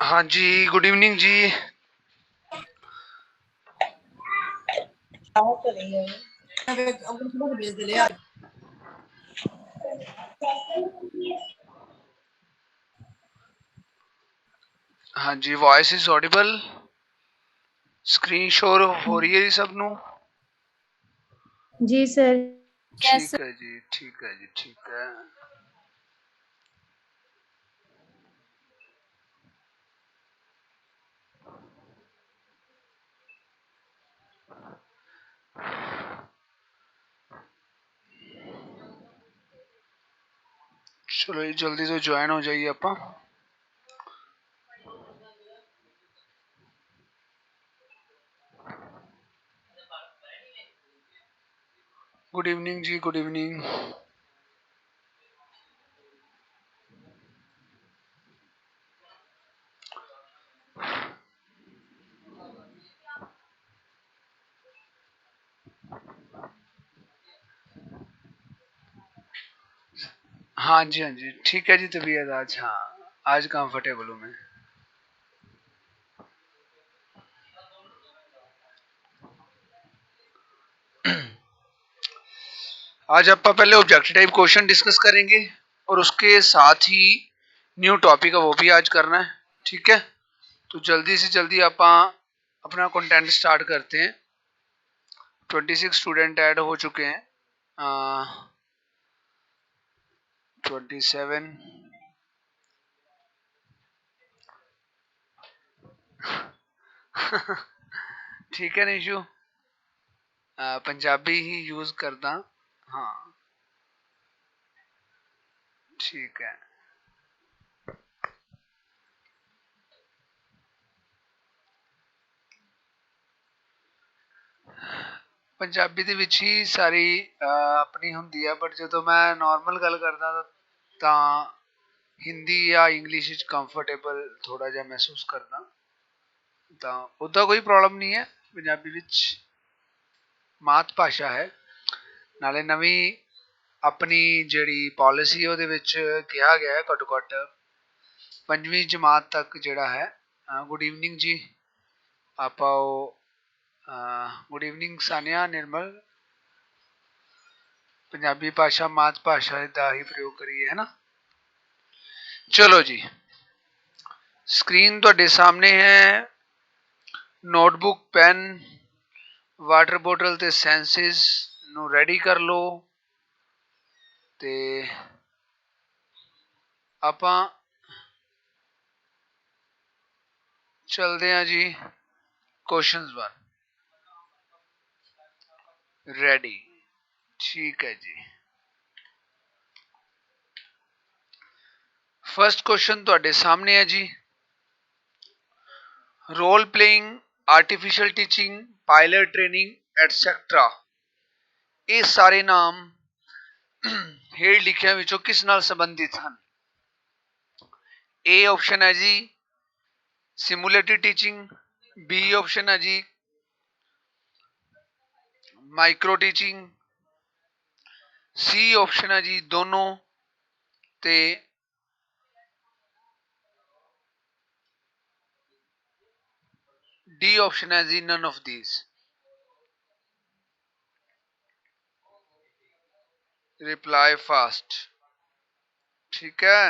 हाँ जी, good evening जी। हाँ जी, वॉइस इज ऑडिबल। स्क्रीन शोर हो रही है जी सब नू? जी सर। ठीक है जी, ठीक है जी, ठीक है। चलो जी, जल्दी से ज्वाइन हो जाइए आपा। गुड इवनिंग जी, गुड इवनिंग। हाँ जी, हाँ जी, ठीक है जी। तबीयत आज, हाँ आज कंफर्टेबल हूँ मैं। आज आप पहले ऑब्जेक्टिव टाइप क्वेश्चन डिस्कस करेंगे और उसके साथ ही न्यू टॉपिक है वो भी आज करना है। ठीक है, तो जल्दी से जल्दी आप अपना कंटेंट स्टार्ट करते हैं। 26 स्टूडेंट ऐड हो चुके हैं। 27। ठीक है निशु, पंजाबी ही यूज करदा। हाँ ठीक है। पंजाबी ਦੇ ਵਿੱਚ ਹੀ ਸਾਰੀ ਆਪਣੀ ਹੁੰਦੀ ਹੈ, ਬਟ ਜਦੋਂ ਮੈਂ ਨਾਰਮਲ ਗੱਲ ਕਰਦਾ ਤਾਂ ਹਿੰਦੀ ਜਾਂ ਇੰਗਲਿਸ਼ ਵਿੱਚ ਕੰਫਰਟੇਬਲ ਥੋੜਾ ਜਿਹਾ ਮਹਿਸੂਸ ਕਰਦਾ। ਤਾਂ ਉਹਦਾ ਕੋਈ ਪ੍ਰੋਬਲਮ ਨਹੀਂ ਹੈ, ਪੰਜਾਬੀ ਵਿੱਚ ਮਾਤ ਭਾਸ਼ਾ ਹੈ। ਨਾਲੇ ਨਵੀਂ ਆਪਣੀ ਜਿਹੜੀ ਪਾਲਿਸੀ ਉਹਦੇ ਵਿੱਚ ਕਿਹਾ ਗਿਆ ਹੈ ਘੱਟੋ ਘੱਟ 5ਵੀਂ ਜਮਾਤ ਤੱਕ ਜਿਹੜਾ ਹੈ। ਗੁੱਡ ਇਵਨਿੰਗ ਜੀ। ਆਪਾਂ ਉਹ ਗੁੱਡ ਇਵਨਿੰਗ ਸਾਨੀਆ ਨਿਰਮਲ। ਪੰਜਾਬੀ ਭਾਸ਼ਾ ਮਾਤ ਭਾਸ਼ਾ ਦਾ ਹੀ ਪ੍ਰਯੋਗ ਕਰੀਏ, ਹੈ ਨਾ। ਚਲੋ ਜੀ, ਸਕਰੀਨ ਤੁਹਾਡੇ ਸਾਹਮਣੇ ਹੈ। ਨੋਟਬੁੱਕ, ਪੈਨ, ਵਾਟਰ ਬੋਟਲ ਤੇ ਸੈਂਸਿਸ ਨੂੰ ਰੈਡੀ ਕਰ ਲਓ ਤੇ ਆਪਾਂ चलते हैं जी। Questions 1 ready. ठीक है जी। फर्स्ट क्वेश्चन ਤੁਹਾਡੇ ਸਾਹਮਣੇ है जी। Role playing, artificial teaching, pilot training etcetera, ये सारे नाम ਹੇਠ ਲਿਖਿਆਂ ਵਿੱਚੋਂ ਕਿਸ ਨਾਲ ਸੰਬੰਧਿਤ ਹਨ? ए ऑप्शन है जी सिमुलेटेड टीचिंग, बी ऑप्शन है जी माइक्रो टीचिंग, सी ऑप्शन है जी दोनों, ते डी ऑप्शन है जी none of these. Reply fast. ठीक है,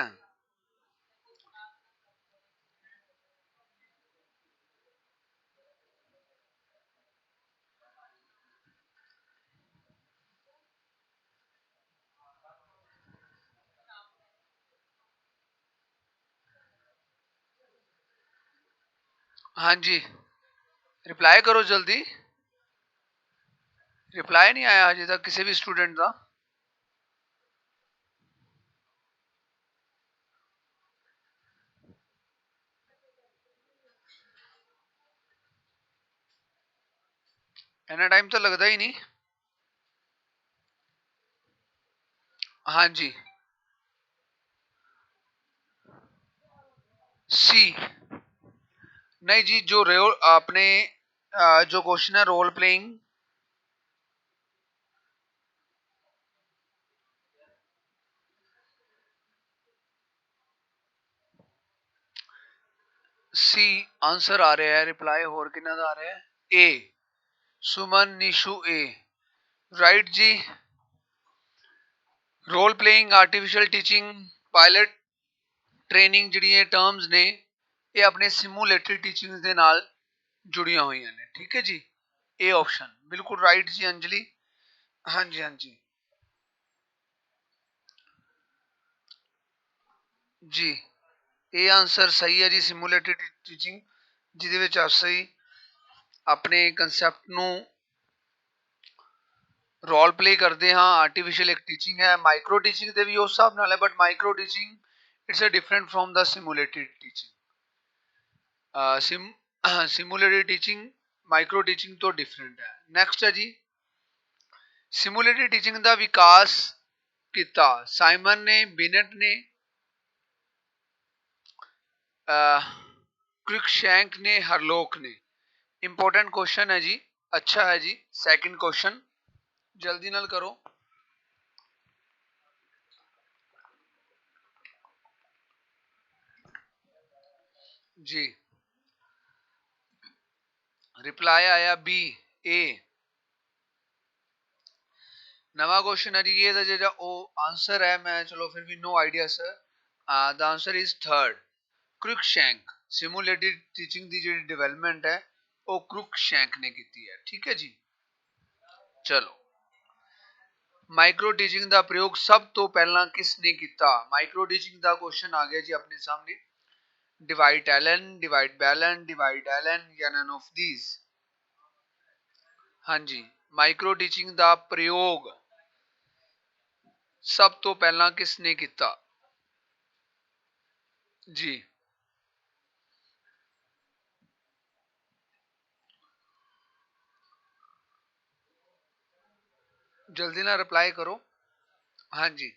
हाँ जी रिप्लाई करो जल्दी। रिप्लाई नहीं आया अजे तक किसी भी स्टूडेंट का। इतना टाइम तो लगता ही नहीं। हाँ जी, सी। नहीं जी, जो रोल आपने जो क्वेश्चन है रोल प्लेइंग, सी आंसर आ रहा है, रिप्लाई होर किन्ना दा आ रहा है ए, सुमन निशु ए, राइट जी। Role playing, artificial teaching, pilot training ਜਿਹੜੀਆਂ ਟਰਮਸ ਨੇ ਇਹ ਆਪਣੇ ਸਿਮੂਲੇਟਰੀ ਟੀਚਿੰਗ ਦੇ ਨਾਲ ਜੁੜੀਆਂ ਹੋਈਆਂ ਨੇ, ਠੀਕ ਹੈ ਜੀ। ਇਹ ਆਪਸ਼ਨ ਬਿਲਕੁਲ ਰਾਈਟ ਜੀ ਅੰਜਲੀ। ਹਾਂਜੀ ਹਾਂਜੀ ਜੀ, ਇਹ ਆਨਸਰ ਸਹੀ ਹੈ ਜੀ, ਸਿਮੂਲੇਟਡ ਟੀਚਿੰਗ ਜਿਹਦੇ ਵਿੱਚ ਅਸੀਂ ਆਪਣੇ ਕਨਸੈਪਟ ਨੂੰ ਰੋਲ ਪਲੇ ਕਰਦੇ ਹਾਂ। ਆਰਟੀਫਿਸ਼ੀਅਲ ਇੱਕ ਟੀਚਿੰਗ ਹੈ, ਮਾਈਕਰੋ ਟੀਚਿੰਗ ਦੇ ਵੀ ਉਸ ਹਿਸਾਬ ਨਾਲ ਹੈ, but micro teaching it's a different from the simulated teaching. Simulated teaching micro teaching ਤੋਂ ਡਿਫਰੈਂਟ ਹੈ। ਨੈਕਸਟ ਹੈ ਜੀ, ਸਿਮੂਲੇਟਡ ਟੀਚਿੰਗ ਦਾ ਵਿਕਾਸ ਕੀਤਾ ਸਾइमन ਨੇ, ਬਿਨਟ ਨੇ, क्रिकशैंक ने, हरलोक ने। इंपॉर्टेंट क्वेश्चन है जी, अच्छा है जी। सेकंड क्वेश्चन जल्दी नाल करो जी। रिप्लाई आया बी ए। नवा क्वेश्चन है जी, ये जो आंसर है, मैं चलो फिर भी no idea sir. The answer is third, Cruickshank. Simulated teaching दी जी डेवलपमेंट है वो क्रिकशैंक ने की है, ठीक है जी। चलो, माइक्रो टीचिंग का प्रयोग सब तो पहला किसने किया? माइक्रो टीचिंग का क्वेश्चन आ गया जी अपने सामने। डिवाइड एलन, डिवाइड बैलन, डिवाइड एलन या नन ऑफ दीज। हाँ जी, माइक्रो टीचिंग का प्रयोग सब तो पहला किसने किया जी? जल्दी ना रिप्लाई करो। हाँ जी,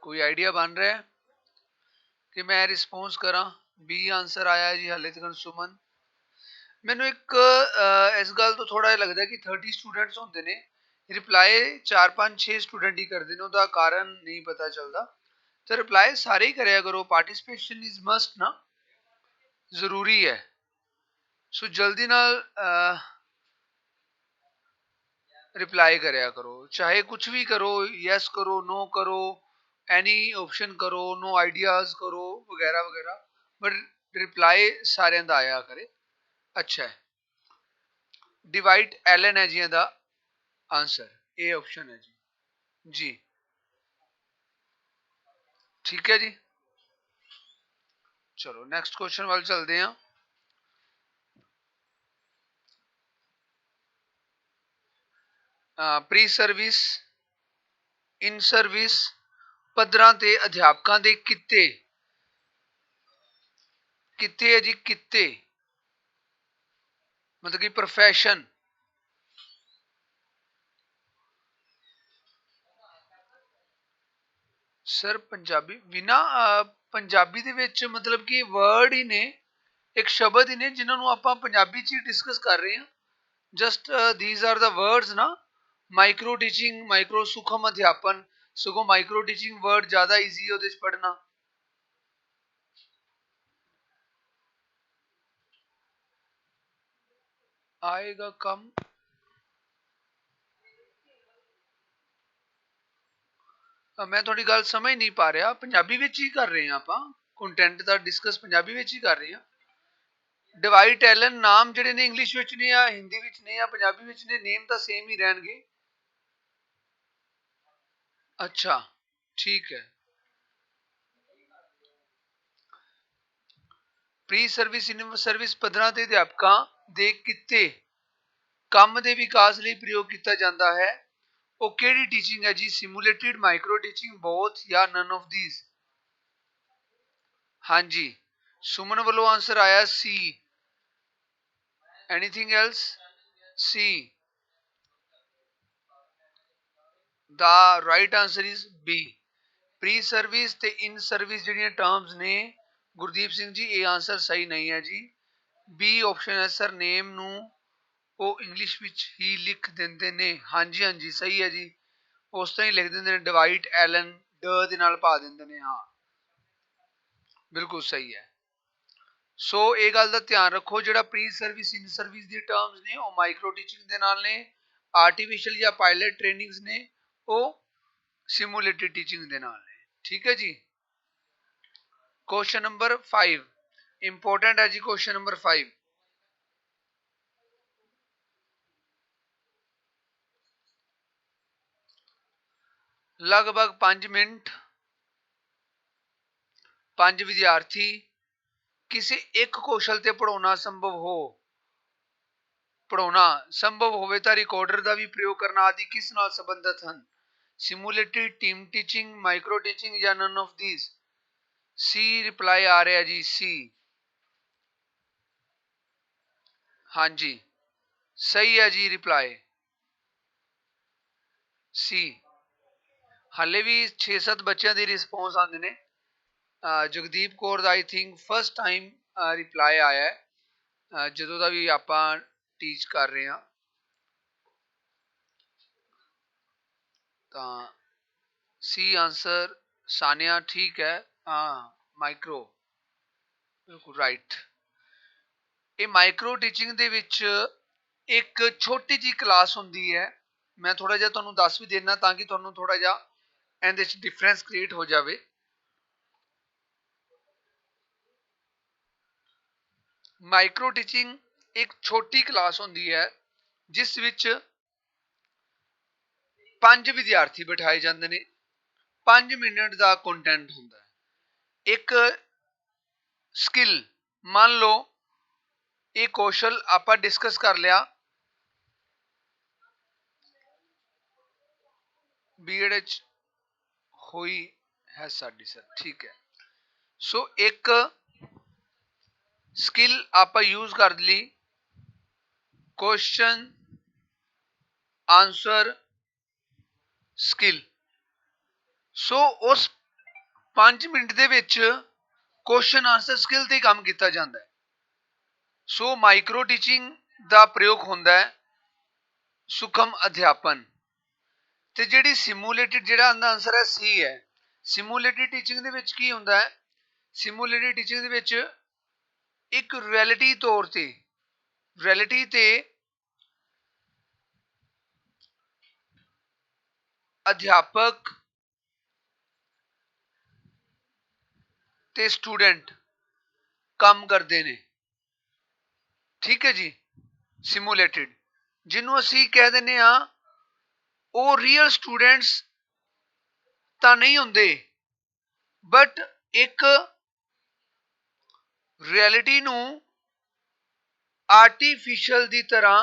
कोई आइडिया बन रहा है कि मैं रिस्पॉन्स करा? बी आंसर आया जी हाले तक सुमन। मैनू एक इस गल तो थोड़ा लगता है कि 30 स्टूडेंट्स होंगे ने, रिप्लाई 4-5-6 स्टूडेंट ही करते हैं, उसका कारण नहीं पता चलता। तो रिप्लाई सारे ही कराया करो, पार्टिसिपेशन इज मस्ट ना, जरूरी है। सो जल्दी नाल रिप्लाई कराया करो, चाहे कुछ भी करो, यस करो, नो करो, एनी ऑप्शन करो, नो आइडियाज करो वगैरह वगैरह, बट रिप्लाई सारे दा आया करे। अच्छा है, डिवाइड एलन है जी दा आंसर, ए ऑप्शन है जी। जी ठीक है जी। चलो नेक्स्ट क्वेश्चन वाल चलते हैं। प्री सर्विस, इन सर्विस पद्धरां ते अध्यापकों के किते, किते है जी, किते मतलब कि प्रोफैशन। सर पंजाबी बिना पंजाबी दे विच मतलब कि वर्ड ही ने, एक शब्द ही ने जिन्होंने आप पंजाबी च डिस्कस कर रहे हैं। Just these are the words ना, माइक्रो टीचिंग, माइक्रो सूक्ष्म अध्यापन, सगों माइक्रो टीचिंग वर्ड ज्यादा इजी है उहदे च पढ़ना। आएगा कम, मैं थोड़ी गल समझ नहीं पा रहा। पंजाबी विच ही कर रहे हैं आप, कंटेंट दा डिस्कस पंजाबी विच ही कर रहे हैं। डिवाइड एलन नाम जिहड़े ने इंग्लिश विच ने या हिंदी विच ने या पंजाबी विच ने, नेम तो सेम ही रहणगे। अच्छा ठीक है। प्री सर्विस, इन सर्विस पद्धरां ते अध्यापकां दे किते ਕੰਮ ਦੇ ਵਿਕਾਸ ਲਈ ਪ੍ਰਯੋਗ ਕੀਤਾ ਜਾਂਦਾ ਹੈ, ਉਹ ਕਿਹੜੀ ਟੀਚਿੰਗ ਹੈ ਜੀ? ਸਿਮੂਲੇਟਿਡ, ਮਾਈਕਰੋ ਟੀਚਿੰਗ, ਬੋਥ ਜਾਂ ਨਨ ਆਫ ਥੀਸ। ਹਾਂਜੀ, ਸੁਮਨ ਵੱਲੋਂ ਆਨਸਰ ਆਇਆ ਸੀ। Anything else? See the right answer is B. Pre service ते इन सर्विस ਜਿਹੜੀਆਂ ਟਰਮਸ ਨੇ ਗੁਰਦੀਪ ਸਿੰਘ ਜੀ, ਇਹ ਆਨਸਰ ਸਹੀ ਨਹੀਂ ਹੈ ਜੀ। ਬੀ ਆਪਸ਼ਨ ਹੈ ਸਰ, ਨੇਮ ਨੂੰ ਉਹ ਇੰਗਲਿਸ਼ ਵਿੱਚ ਹੀ ਲਿਖ ਦਿੰਦੇ ਨੇ। ਹਾਂਜੀ ਹਾਂਜੀ ਸਹੀ ਹੈ ਜੀ, ਉਸ ਤਰ੍ਹਾਂ ਹੀ ਲਿਖ ਦਿੰਦੇ ਨੇ, ਡਿਵਾਈਡ ਐਲਨ ਡ ਦੇ ਨਾਲ ਪਾ ਦਿੰਦੇ ਨੇ। ਹਾਂ ਬਿਲਕੁਲ ਸਹੀ ਹੈ। ਸੋ ਇਹ ਗੱਲ ਦਾ ਧਿਆਨ ਰੱਖੋ, ਜਿਹੜਾ ਪ੍ਰੀ ਸਰਵਿਸ ਇਨ ਸਰਵਿਸ ਦੀ ਟਰਮਸ ਨੇ ਉਹ ਮਾਈਕਰੋ ਟੀਚਿੰਗ ਦੇ ਨਾਲ ਨੇ, ਆਰਟੀਫੀਸ਼ੀਅਲ ਜਾਂ ਪਾਇਲਟ ਟ੍ਰੇਨਿੰਗਸ ਨੇ ਉਹ ਸਿਮੂਲੇਟਿਡ ਟੀਚਿੰਗ ਦੇ ਨਾਲ ਨੇ। ਠੀਕ ਹੈ ਜੀ। क्वेश्चन नंबर 5 इंपॉर्टेंट है जी। क्वेश्चन नंबर 5 लगभग 5 मिनट 5 विद्यार्थी किसी एक कौशल ते पढ़ाना संभव होवे तां रिकॉर्डर का भी प्रयोग करना आदि किस नाल संबंधित हैं? Simulated, team teaching, micro teaching या none of these? C reply आ रहा है जी, सी। हाँ जी सही है जी रिप्लाई सी। हाले भी 6-7 बच्चों के रिस्पॉन्स आते हैं। जगदीप कौर का I think first time reply आया है जो का भी आप टीच कर रहे हैं। तो सी आंसर सानिया ठीक है। हाँ माइक्रो बिल्कुल राइट। ये माइक्रो टीचिंग दे विच एक छोटी जी क्लास होंदी है। मैं थोड़ा जिहा तुहानूं दस भी देना ताकि तुहानूं थोड़ा जिहा इहदे च डिफरेंस क्रिएट हो जाए। माइक्रो टीचिंग एक छोटी क्लास होंदी है जिस विच 5 विद्यार्थी बिठाए जाते हैं। 5 मिनट का कंटेंट होंदा है। एक स्किल मान लो ये कौशल आप डिस्कस कर लिया बीएड हुई है साडी सर ठीक है। सो एक स्किल आप यूज कर ली, क्वेश्चन आंसर स्किल। सो उस 5 minute they which question answer skill ते काम किया जाता है। सो माइक्रो टीचिंग का प्रयोग होंदा है सुखम अध्यापन ते जिहड़ी सिमुलेटेड जिहड़ा आंसर है सी है। सिमुलेटेड टीचिंग दे विच की होंदा है? सिमुलेटेड टीचिंग दे विच एक रियलिटी ते अध्यापक ते स्टूडेंट काम करते हैं। ठीक है जी। सिमुलेटेड जिन्हों असी कह देने वो रियल स्टूडेंट्स तो नहीं होंगे बट एक रियलिटी नू आर्टिफिशियल की तरह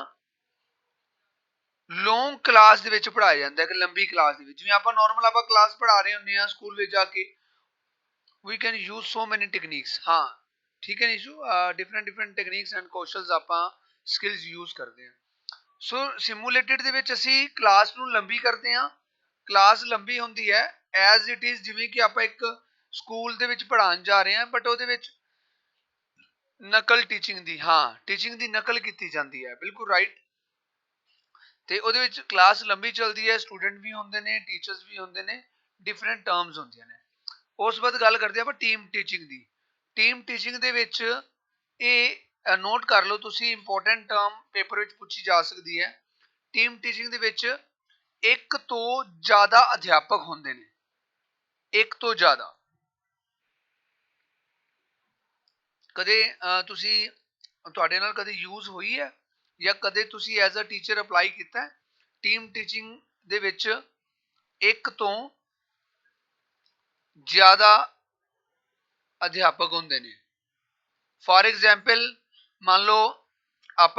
लॉन्ग क्लास दे विच पढ़ाया जाता है। एक लंबी क्लास जिवें आप नॉर्मल आप क्लास पढ़ा रहे होंगे स्कूल में जाके we can use so many techniques. हाँ ठीक है Nishu different different techniques and कौशल्स आप स्किल्स यूज करते हैं। सो सिमुलेटेड दे विच असी क्लास नू लंबी करते हैं। क्लास लंबी होंदी है एज इट इज जिवें कि आप एक स्कूल दे विच पढ़ान जा रहे हैं बट उहदे विच नकल टीचिंग दी हाँ टीचिंग दी नकल की जाती है। बिल्कुल राइट। तो उहदे विच क्लास लंबी चलती है, स्टूडेंट भी होंगे ने, टीचर्स भी होंगे ने, डिफरेंट टर्म्स होंगे ने। उस बाद गल करते हैं टीम टीचिंग की। टीम टीचिंग दे विच ये नोट कर लो तुसी इंपोर्टेंट टर्म पेपर विच पूछी जा सकती है। टीम टीचिंग दे विच एक तो ज़्यादा अध्यापक होंगे ने, एक तो ज़्यादा। कदे तुसी तुहाडे नाल कदे यूज हुई है या कदे तुसी एज अ टीचर अप्लाई किया है? टीम टीचिंग दे विच एक तो ज़्यादा अध्यापक होंगे ने। फॉर एग्जाम्पल मान लो आप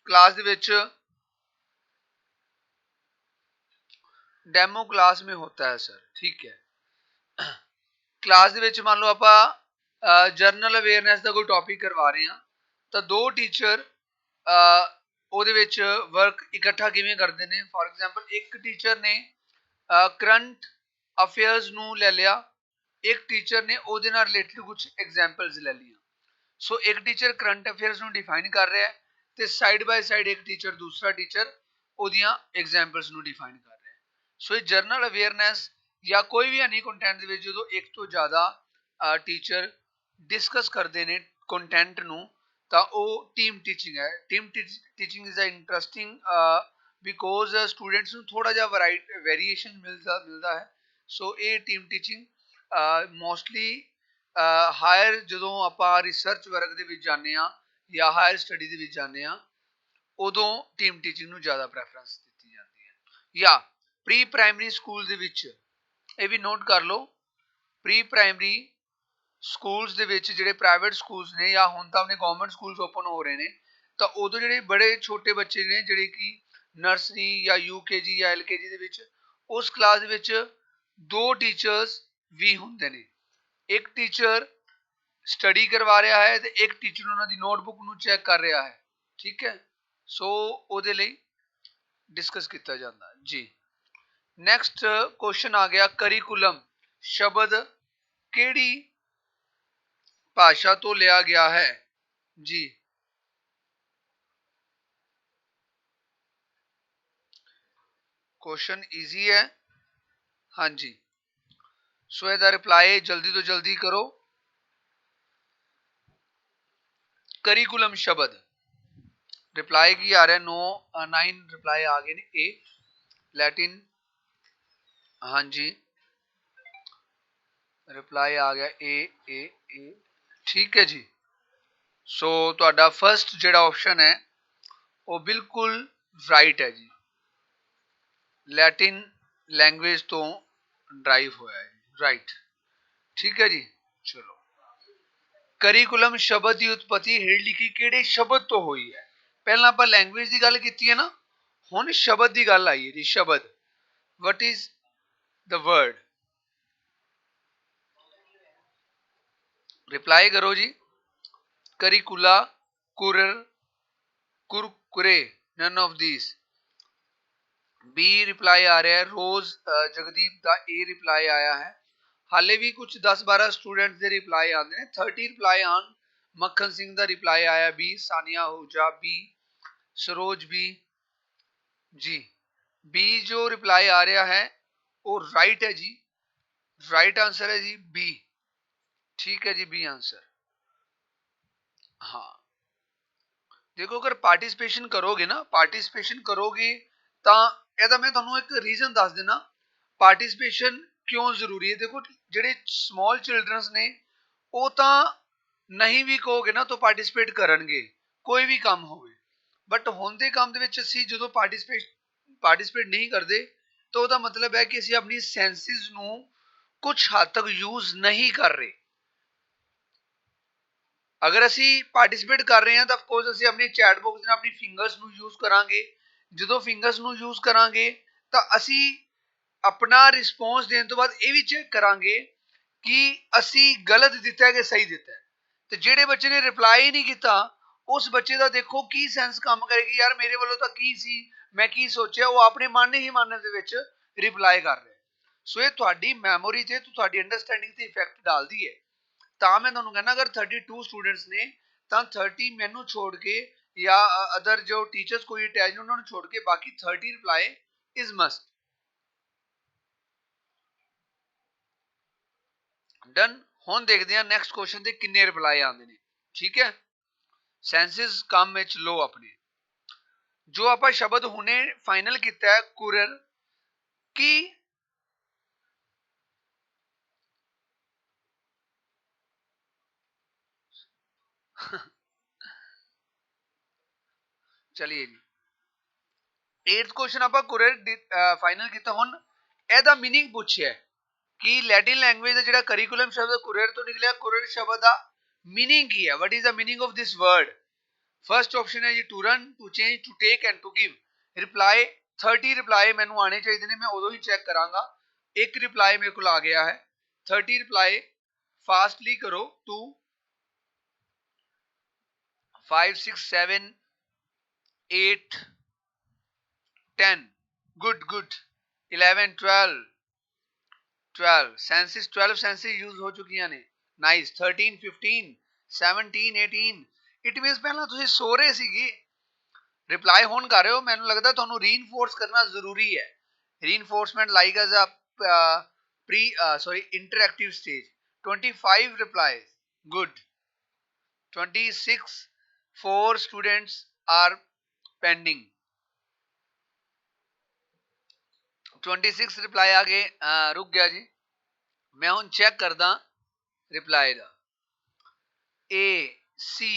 क्लास दे विच डेमो क्लास में होता है सर ठीक है। क्लास दे विच मान लो आप जरनल अवेयरनेस का कोई टॉपिक करवा रहे हैं तो दो टीचर ਉਹਦੇ ਵਿੱਚ वर्क इकट्ठा किवें करते हैं। फॉर एग्जाम्पल एक टीचर ने करंट अफेयर्स नू ले लिया, एक टीचर ने ਉਹਦੇ ਨਾਲ रिलेटेड कुछ एग्जाम्पल्स ले लिया। सो एक टीचर करंट अफेयर्स नू डिफाइन कर रहा है तो साइड बाय साइड एक टीचर दूसरा टीचर ਉਹਦੀਆਂ एग्जाम्पल्स नू डिफाइन कर रहा है। सो ये जरनल अवेयरनेस या कोई भी हनी कंटेंट दे विच जो एक तो ज़्यादा टीचर डिस्कस करते हैं कंटेंट नू ਤਾਂ ਉਹ ਟੀਮ ਟੀਚਿੰਗ ਹੈ। Team teaching is interesting because students ਨੂੰ ਥੋੜਾ ਜਿਹਾ ਵੇਰੀਏਸ਼ਨ ਮਿਲਦਾ ਹੈ। ਸੋ ਇਹ ਟੀਮ ਟੀਚਿੰਗ ਮੋਸਟਲੀ ਹਾਇਰ ਜਦੋਂ ਆਪਾਂ ਰਿਸਰਚ ਵਰਕ ਦੇ ਵਿੱਚ ਜਾਂਦੇ ਆ ਜਾਂ ਹਾਇਰ ਸਟੱਡੀ ਦੇ ਵਿੱਚ ਜਾਂਦੇ ਆ ਉਦੋਂ ਟੀਮ ਟੀਚਿੰਗ ਨੂੰ ਜ਼ਿਆਦਾ ਪ੍ਰੈਫਰੈਂਸ ਦਿੱਤੀ ਜਾਂਦੀ ਹੈ। ਜਾਂ ਪ੍ਰੀ ਪ੍ਰਾਇਮਰੀ ਸਕੂਲ ਦੇ ਵਿੱਚ ਇਹ ਵੀ ਨੋਟ ਕਰ ਲਓ, ਪ੍ਰੀ ਪ੍ਰਾਇਮਰੀ ਸਕੂਲਸ ਦੇ ਵਿੱਚ ਜਿਹੜੇ ਪ੍ਰਾਈਵੇਟ ਸਕੂਲਸ ਨੇ ਜਾਂ ਹੁਣ ਤਾਂ ਆਪਣੇ ਗਵਰਨਮੈਂਟ ਸਕੂਲਸ ਓਪਨ ਹੋ ਰਹੇ ਨੇ, ਤਾਂ ਉਦੋਂ ਜਿਹੜੇ ਬੜੇ ਛੋਟੇ ਬੱਚੇ ਨੇ ਜਿਹੜੇ ਕਿ ਨਰਸਰੀ ਜਾਂ ਯੂਕੇਜੀ ਜਾਂ ਐਲਕੇਜੀ ਦੇ ਵਿੱਚ, ਉਸ ਕਲਾਸ ਦੇ ਵਿੱਚ 2 ਟੀਚਰਸ ਵੀ ਹੁੰਦੇ ਨੇ। ਇੱਕ ਟੀਚਰ ਸਟੱਡੀ ਕਰਵਾ ਰਿਹਾ ਹੈ ਤੇ ਇੱਕ ਟੀਚਰ ਉਹਨਾਂ ਦੀ ਨੋਟਬੁੱਕ ਨੂੰ ਚੈੱਕ ਕਰ ਰਿਹਾ ਹੈ। ਠੀਕ ਹੈ, ਸੋ ਉਹਦੇ ਲਈ ਡਿਸਕਸ ਕੀਤਾ ਜਾਂਦਾ ਜੀ। ਨੈਕਸਟ ਕੁਐਸਚਨ ਆ ਗਿਆ ਕਰਿਕੂਲਮ ਸ਼ਬਦ ਕਿਹੜੀ ਭਾਸ਼ਾ ਤੋਂ ਲਿਆ ਗਿਆ ਹੈ ਜੀ। क्वेश्चन इजी है, हाँ जी। सो ਇਹਦਾ ਰਿਪਲਾਈ ਜਲਦੀ ਤੋਂ ਜਲਦੀ ਕਰੋ। करिकुलम शब्द रिप्लाई की आ रहा है 9 रिप्लाई आ गए ने। ए लैटिन, हाँ जी रिप्लाई आ गया ए। ठीक है जी। सो ਤੁਹਾਡਾ फर्स्ट ਜਿਹੜਾ ऑप्शन है वो बिल्कुल राइट है जी, लैटिन लैंग्वेज तो ड्राइव होया है, राइट। ठीक है जी। चलो करिकुलम शब्द की उत्पत्ति हेठ लिखी किहड़े शब्द तो हुई है। पहला आप लैंग्वेज की गल की है ना, हुण शब्द की गल आई है जी। शब्द what is the word, reply करो जी। करिकुला, कुरर, Kurkure, none of these. B reply आ रहा है रोज जगदीप का ए रिप्लाई आया है। हाले भी कुछ 10-12 स्टूडेंट के रिप्लाई आते हैं। 30 रिप्लाई आन। मक्खन सिंह का रिप्लाई आया B, Sania Ahuja B, Saroj B ji. B जो रिप्लाई आ रहा है वो राइट है जी, राइट आंसर है जी बी। ठीक है जी, बी आंसर। हाँ देखो अगर पार्टिसिपेशन करोगे ना, पार्टिसिपेशन करोगे तो ਇਹਦਾ मैं ਤੁਹਾਨੂੰ एक रीजन दस देना पार्टिसिपेशन क्यों जरूरी है। देखो ਜਿਹੜੇ स्मॉल चिल्ड्रंस ने ਉਹ ਤਾਂ नहीं भी कहोगे ना तो पार्टिसिपेट करनगे कोई भी काम होवे, बट ਹੁਣ ਦੇ ਕੰਮ ਦੇ ਵਿੱਚ ਅਸੀਂ ਜਦੋਂ ਪਾਰਟਿਸਿਪੇਟ ਨਹੀਂ ਕਰਦੇ ਤਾਂ ਉਹਦਾ ਮਤਲਬ ਹੈ ਕਿ ਅਸੀਂ ਆਪਣੀ ਸੈਂਸਿਸ ਨੂੰ ਕੁਝ ਹੱਦ ਤੱਕ ਯੂਜ਼ ਨਹੀਂ ਕਰ ਰਹੇ। अगर असी पार्टिसिपेट कर रहे हैं तो ऑफकोर्स असी अपने चैट बॉक्स में अपनी फिंगर्स ਨੂੰ यूज करांगे। ਜਦੋਂ ਫਿੰਗਰਸ ਨੂੰ यूज करांगे ਤਾਂ ਅਸੀਂ अपना रिस्पॉन्स देने तो बाद ये भी चेक करांगे कि असी गलत दिता है कि सही दिता है। तो जेडे बच्चे ने रिप्लाई ही नहीं किया उस बच्चे का देखो की सेंस काम करेगी, यार मेरे वालों तो की सी, मैं की सोचा, वो अपने मन ही मन दे विच रिप्लाई कर रहे। सो ये तुहाडी मैमोरी ते तुहाडी अंडरस्टैंडिंग ते इफेक्ट डालदी है। ਤਾਂ मैं ਤੁਹਾਨੂੰ कहना अगर 32 स्टूडेंट्स ने ਤਾਂ 30 मैनू छोड़ के या अदर जो टीचर्स कोई अटैच ने उन्होंने छोड़ के बाकी 30 रिप्लाई इज मस्ट डन। ਹੁਣ ਦੇਖਦੇ ਹਾਂ ਨੈਕਸਟ ਕੁਐਸਚਨ ਦੇ ਕਿੰਨੇ ਰਿਪਲਾਈ ਆਉਂਦੇ ਨੇ। ਠੀਕ ਹੈ, ਸੈਂਸਿਸ ਕੰਮ ਵਿੱਚ ਲੋ ਆਪਣੇ। ਜੋ ਆਪਾਂ ਸ਼ਬਦ ਹੁਣੇ ਫਾਈਨਲ ਕੀਤਾ ਹੈ ਕੁਰਰ ਕੀ चलिए जी 8th क्वेश्चन आप कुरर फाइनल किया। हुण ਇਹਦਾ मीनिंग पूछिया कि लैटिन लैंग्वेज का जिहड़ा करिकुलम शब्द कुरर तो निकलिया, कुरर शब्द का मीनिंग की है, what is the meaning of this word. First option है जी to run, to change, to take and to give. Reply 30 reply मैनू आने चाहिए ने, मैं उदों ही चेक करांगा। एक रिप्लाई मेरे को आ गया है। 30 रिप्लाई फास्टली करो। 2 5 6 7 8 10 good good 11 12 senses 12 senses use हो चुकी ने। नाइस 13 15 17 18 इट मीनस पहला तुसी सो रहे सीगे, रिप्लाई हुण कर रहे हो। मैनू लगदा तुहानू रीइंफोर्स करना जरूरी है। Reinforcement like as a pre sorry interactive stage. 25 replies. Good. 26. 4 students are pending. 26 reply आ गए. रुक गया जी. मैं हूं चेक करदा रिप्लाई दा. ए सी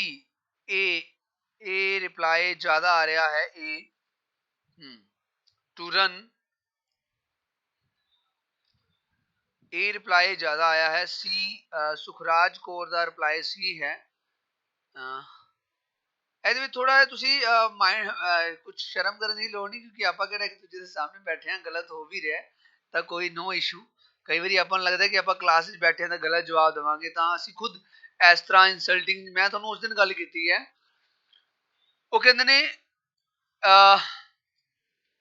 ए रिप्लाई ज्यादा आ रहा है. ए टू रन ए रिप्लाई ज्यादा आया है. सी सुखराज कौर दा रिप्लाई सी है. ਇਹਦੇ ਵਿੱਚ ਥੋੜਾ ਜਿਹਾ ਤੁਸੀਂ ਮਾਈਂਡ ਕੁਝ ਸ਼ਰਮ ਕਰਨ ਦੀ ਲੋੜ ਨਹੀਂ, ਕਿਉਂਕਿ ਆਪਾਂ ਕਿਹੜਾ ਇੱਕ ਦੂਜੇ ਦੇ ਸਾਹਮਣੇ ਬੈਠੇ ਆ, ਗਲਤ ਹੋ ਵੀ ਰਿਹਾ ਤਾਂ ਕੋਈ ਨੋ ਇਸ਼ੂ. ਕਈ ਵਾਰੀ ਆਪਾਂ ਨੂੰ ਲੱਗਦਾ ਕਿ ਆਪਾਂ ਕਲਾਸ ਵਿੱਚ ਬੈਠੇ ਆ ਤਾਂ ਗਲਤ ਜਵਾਬ ਦੇਵਾਂਗੇ, ਤਾਂ ਅਸੀਂ ਖੁਦ ਇਸ ਤਰ੍ਹਾਂ ਇਨਸਲਟਿੰਗ. ਮੈਂ ਤੁਹਾਨੂੰ ਉਸ ਦਿਨ ਗੱਲ ਕੀਤੀ ਹੈ, ਉਹ ਕਹਿੰਦੇ ਨੇ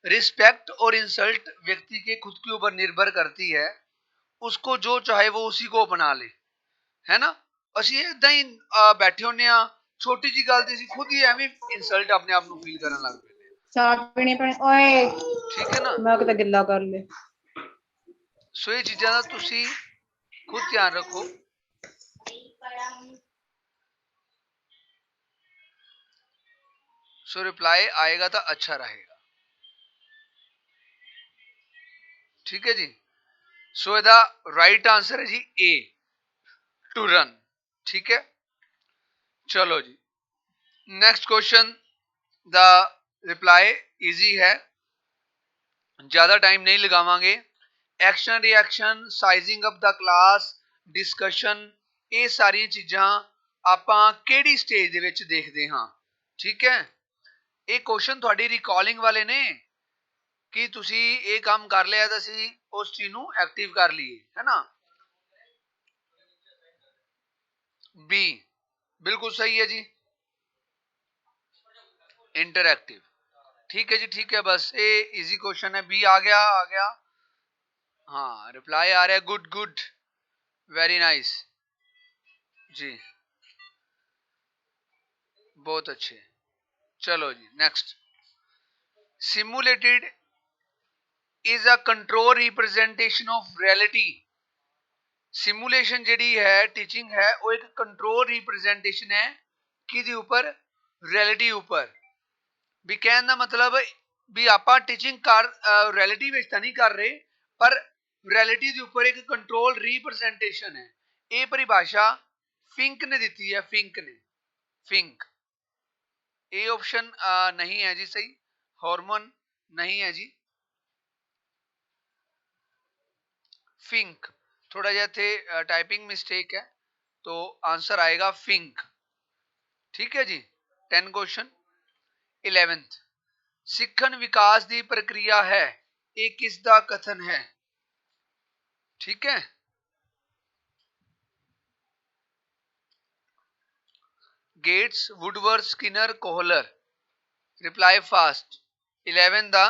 रिस्पेक्ट और इंसल्ट व्यक्ति के खुद के ऊपर निर्भर करती है, उसको जो चाहे वो उसी को अपना ले, है ना. ਅਸੀਂ ਇਦਾਂ ਹੀ ਬੈਠੇ ਹੁੰਨੇ ਆ, ਛੋਟੀ ਜੀ ਗੱਲ ਤੇ ਅਸੀਂ ਖੁਦ ਹੀ ਐਵੇਂ ਇਨਸਲਟ ਆਪਣੇ ਆਪ ਨੂੰ ਫੀਲ ਕਰਨ ਲੱਗ ਪੈਂਦੇ ਆ. ਚਾਟ ਪੀਣੀ ਪੈਣੀ ਓਏ, ਠੀਕ ਹੈ ਨਾ. ਮੈਂ ਕਿਤੇ ਗਿੱਲਾ ਕਰ ਲੈ. ਸੋ ਇਹ ਚੀਜ਼ਾਂ ਦਾ ਤੁਸੀਂ ਖੁਦ ਧਿਆਨ ਰੱਖੋ. सो रिप्लाई आएगा तो अच्छा रहेगा. ठीक है जी. सो ਇਹਦਾ राइट आंसर है जी ए टू रन. ठीक है, चलो जी. Next question the reply easy है, ज्यादा टाइम नहीं लगावांगे. Action reaction sizing up the class discussion, ਇਹ ਸਾਰੀਆਂ ਚੀਜ਼ਾਂ ਆਪਾਂ ਕਿਹੜੀ ਸਟੇਜ ਦੇ ਵਿੱਚ ਦੇਖਦੇ ਹਾਂ. ਠੀਕ ਹੈ, ਇਹ ਕੁਐਸਚਨ ਤੁਹਾਡੀ ਰਿਕਾਲਿੰਗ ਵਾਲੇ ਨੇ ਕਿ ਤੁਸੀਂ ਇਹ ਕੰਮ ਕਰ ਲਿਆ ਤਾਂ ਅਸੀਂ ਉਸ ਚੀਜ਼ ਨੂੰ ਐਕਟਿਵ ਕਰ ਲਈਏ, ਹੈ ਨਾ. बी बिल्कुल सही है जी, इंटरएक्टिव. ठीक है जी, ठीक है. बस ये इजी क्वेश्चन है. बी आ गया. हाँ, रिप्लाई आ रहा है. गुड गुड, वेरी नाइस जी, बहुत अच्छे. चलो जी next. Simulated is a control representation of reality. Simulation ਜਿਹੜੀ ਹੈ ਟੀਚਿੰਗ ਹੈ, ਉਹ ਇੱਕ ਕੰਟਰੋਲ ਰਿਪਰੈਜ਼ੈਂਟੇਸ਼ਨ ਹੈ ਕਿਹਦੇ ਉੱਪਰ, ਰਿਐਲਿਟੀ ਉੱਪਰ. ਵੀ ਕਹਿਣ ਦਾ ਮਤਲਬ ਵੀ ਆਪਾਂ ਟੀਚਿੰਗ ਕਰ ਰਿਐਲਿਟੀ ਵਿੱਚ ਤਾਂ ਨਹੀਂ ਕਰ ਰਹੇ, ਪਰ ਰਿਐਲਿਟੀ ਦੇ ਉੱਪਰ ਇੱਕ ਕੰਟਰੋਲ ਰਿਪਰੈਜ਼ੈਂਟੇਸ਼ਨ ਹੈ. ਇਹ ਪਰਿਭਾਸ਼ਾ ਫਿੰਕ ਨੇ ਦਿੱਤੀ ਹੈ. ਫਿੰਕ ਨੇ, ਫਿੰਕ. ਇਹ ਆਪਸ਼ਨ नहीं है जी सही. हार्मोन नहीं है जी, फिंक. थोड़ा जिहा थे टाइपिंग मिस्टेक है, तो आंसर आएगा फिंक. ठीक है जी. 10 क्वेश्चन. 11th सिखन विकास की प्रक्रिया है, ये किसका कथन है. ठीक है, Gates Woodward Skinner Kohler. Reply fast. 11 दा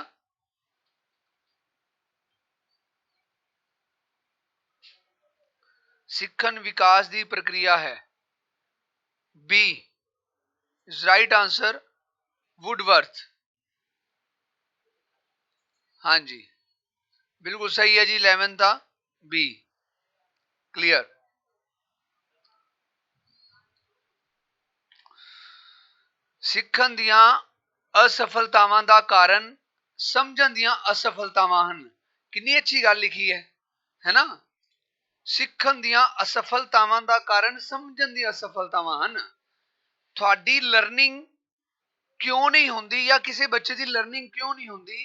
सिखन विकास की प्रक्रिया है. Be right answer, Woodworth. हाँ जी, बिल्कुल सही है जी. 11 था बी. क्लियर. सिखन दियां असफलतावां दा कारण समझन दियां असफलतावां हन. कितनी अच्छी गल लिखी है ना. सिखन दियां असफलतावां दा कारण समझन दियां असफलतावां हन. थोड़ी लर्निंग क्यों नहीं होंदी, या किसी बच्चे की लर्निंग क्यों नहीं होंदी,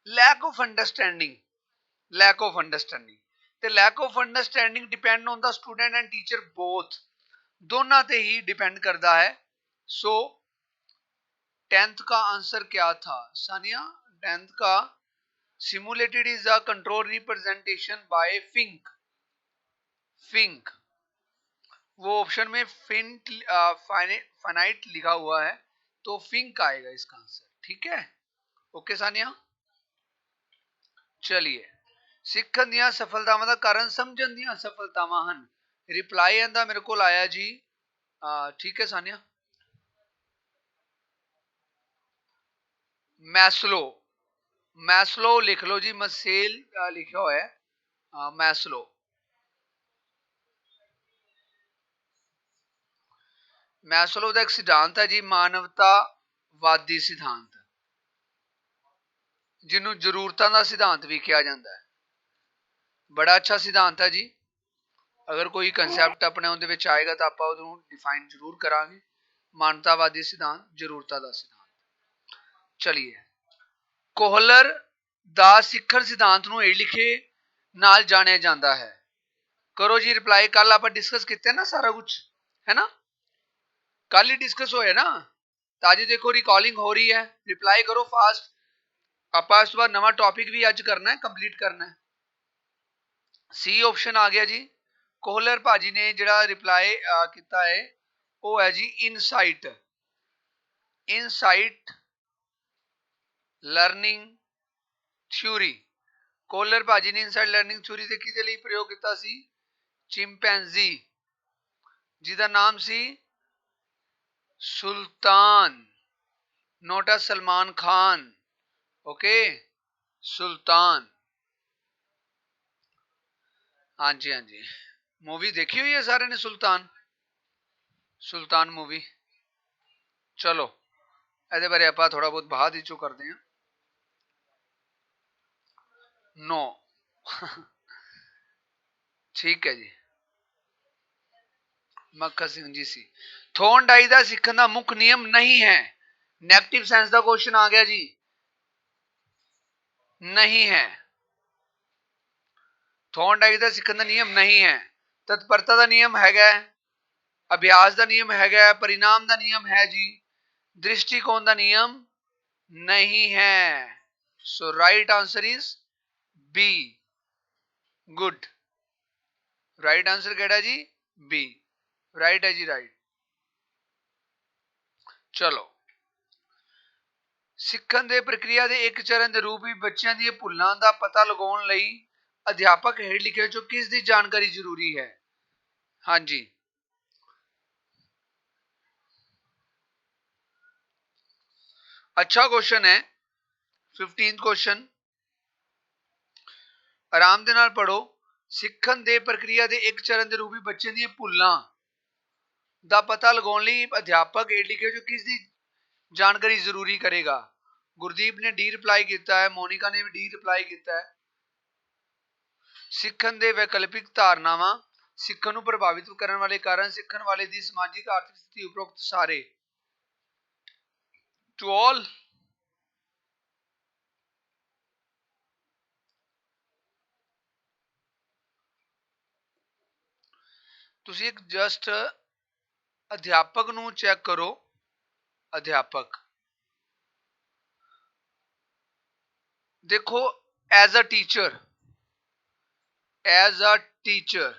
lack of understanding. Lack of understanding ते lack of understanding depend on the student and teacher both. दोनों ते ही डिपेंड करता है. सो 10th का आंसर क्या था सानिया. 10th का simulated is a control representation bye Fink. Fink वो ऑप्शन में फाइनाइट लिखा हुआ है, तो फिंक आएगा इसका आंसर. ठीक है, ओके सानिया. चलिए, सिखन दियां सफलतावां दा कारण समझन दियां असफलतावां हन. रिप्लाई आंदा मेरे को आया जी. ठीक है सानिया. मैस्लो, मैस्लो लिख लो जी. मसेल लिखा हुआ है मैस्लो. ਮੈਸਲੋ ਦਾ ਇੱਕ ਸਿਧਾਂਤ ਹੈ ਜੀ ਮਾਨਵਤਾਵਾਦੀ ਸਿਧਾਂਤ, ਜਿਹਨੂੰ ਜ਼ਰੂਰਤਾਂ ਦਾ ਸਿਧਾਂਤ ਵੀ ਕਿਹਾ ਜਾਂਦਾ ਹੈ। ਬੜਾ ਅੱਛਾ ਸਿਧਾਂਤ ਹੈ ਜੀ। ਅਗਰ ਕੋਈ ਕੰਸੈਪਟ ਆਪਣੇ ਉਹਦੇ ਵਿੱਚ ਆਏਗਾ ਤਾਂ ਆਪਾਂ ਉਹਨੂੰ ਡਿਫਾਈਨ ਜ਼ਰੂਰ ਕਰਾਂਗੇ। ਮਾਨਵਤਾਵਾਦੀ ਸਿਧਾਂਤ, ਜ਼ਰੂਰਤਾਂ ਦਾ ਸਿਧਾਂਤ। ਚਲਿਏ, ਕੋਹਲਰ ਦਾ ਸਿੱਖਣ ਸਿਧਾਂਤ ਨੂੰ ਇਹ ਲਿਖੇ ਨਾਲ ਜਾਣਿਆ ਜਾਂਦਾ ਹੈ। ਕਰੋ ਜੀ ਰਿਪਲਾਈ। ਕੱਲ ਆਪਾਂ ਡਿਸਕਸ ਕੀਤੇ ਨਾ ਸਾਰਾ ਕੁਝ, ਹੈ ਨਾ? ਕੱਲ ਹੀ ਡਿਸਕਸ ਹੋਇਆ ਨਾ, ਤਾਂ ਅੱਜ ਦੇਖੋ ਰਿਕਾਲਿੰਗ ਹੋ ਰਹੀ ਹੈ। ਰਿਪਲਾਈ ਕਰੋ ਫਾਸਟ। ਆਪਾਂ ਇਸ ਤੋਂ ਬਾਅਦ ਨਵਾਂ ਟੌਪਿਕ ਵੀ ਅੱਜ ਕਰਨਾ ਹੈ, ਕੰਪਲੀਟ ਕਰਨਾ ਹੈ। ਸੀ ਆਪਸ਼ਨ ਆ ਗਿਆ ਜੀ। ਕੋਹਲਰ ਭਾਜੀ ਨੇ ਜਿਹੜਾ ਰਿਪਲਾਈ ਕੀਤਾ ਹੈ ਉਹ ਹੈ ਜੀ insight. Insight learning theory. Kohler ਭਾਜੀ ਨੇ ਇਨਸਾਈਟ ਲਰਨਿੰਗ ਥਿਊਰੀ ਦੇ ਕਿਹਦੇ ਲਈ ਪ੍ਰਯੋਗ ਕੀਤਾ ਸੀ? ਚਿੰਪੈਂਜੀ, ਜਿਹਦਾ ਨਾਮ ਸੀ Sultan, not a Salman Khan. Okay, Sultan. ਹਾਂਜੀ ਹਾਂਜੀ, मूवी देखी हुई है सारे ने सुल्तान? सुल्तान मूवी। चलो ਇਹਦੇ ਬਾਰੇ ਆਪਾਂ ਥੋੜਾ ਬਹੁਤ ਬਾਅਦ ਵਿੱਚੋਂ ਕਰਦੇ ਹਾਂ। नो ठीक है जी। ਮੱਖਾ ਸਿੰਘ ਜੀ ਸੀ। ਥੋਰਨਡਾਈਕ ਦਾ ਸਿੱਖਣ ਦਾ ਮੁੱਖ ਨਿਯਮ ਨਹੀਂ ਹੈ। ਨੈਗੇਟਿਵ ਸੈਂਸ ਦਾ ਕੁਐਸਚਨ ਆ ਗਿਆ ਜੀ। ਨਹੀਂ ਹੈ। ਥੋਰਨਡਾਈਕ ਦਾ ਸਿੱਖਣ ਦਾ ਨਿਯਮ ਨਹੀਂ ਹੈ। ਤਤਪਰਤਾ ਦਾ ਨਿਯਮ ਹੈਗਾ, ਅਭਿਆਸ ਦਾ ਨਿਯਮ ਹੈਗਾ, परिणाम ਦਾ ਨਿਯਮ ਹੈ ਜੀ। दृष्टिकोण ਦਾ ਨਿਯਮ नहीं है। So right answer is B. Good, right answer केड़ा जी? बी। राइट है जी, राइट। चलो, ਸਿੱਖਣ ਦੇ ਪ੍ਰਕਿਰਿਆ ਦੇ ਇੱਕ ਚਰਨ ਦੇ ਰੂਪ ਵਿੱਚ ਬੱਚਿਆਂ ਦੀਆਂ ਭੁੱਲਾਂ ਦਾ ਪਤਾ ਲਗਾਉਣ ਲਈ ਅਧਿਆਪਕ ਹੇਠ ਲਿਖੇ ਚੋਂ ਕਿਸ ਦੀ ਜਾਣਕਾਰੀ ਜ਼ਰੂਰੀ ਹੈ? ਹਾਂਜੀ, अच्छा क्वेश्चन है। 15th क्वेश्चन आराम ਦੇ ਨਾਲ ਪੜੋ। ਸਿੱਖਣ ਦੇ ਪ੍ਰਕਿਰਿਆ ਦੇ ਇੱਕ ਚਰਨ ਦੇ ਰੂਪ ਵਿੱਚ ਬੱਚੇ ਦੀਆਂ ਭੁੱਲਾਂ ਦਾ ਪਤਾ ਲਗਾਉਣ ਲਈ ਅਧਿਆਪਕ ਹੇਠ ਲਿਖੇ ਜੋ ਕਿਸ ਦੀ ਜਾਣਕਾਰੀ ਜ਼ਰੂਰੀ ਕਰੇਗਾ? ਗੁਰਦੀਪ ਨੇ ਡੀ ਰਿਪਲਾਈ ਕੀਤਾ ਹੈ, ਮੋਨਿਕਾ ਨੇ ਵੀ ਡੀ ਰਿਪਲਾਈ ਕੀਤਾ ਹੈ। ਸਿੱਖਣ ਦੇ ਵੈਕਲਪਿਕ ਧਾਰਨਾਵਾਂ, ਸਿੱਖਣ ਨੂੰ ਪ੍ਰਭਾਵਿਤ ਕਰਨ ਵਾਲੇ ਕਾਰਨ, ਸਿੱਖਣ ਵਾਲੇ ਦੀ ਸਮਾਜਿਕ ਆਰਥਿਕ ਸਥਿਤੀ, ਉਪਰੋਕਤ ਸਾਰੇ। To all. ਤੁਸੀਂ ਇੱਕ ਜਸਟ ਅਧਿਆਪਕ ਨੂੰ ਚੈੱਕ ਕਰੋ। ਅਧਿਆਪਕ ਦੇਖੋ, as a teacher, as a teacher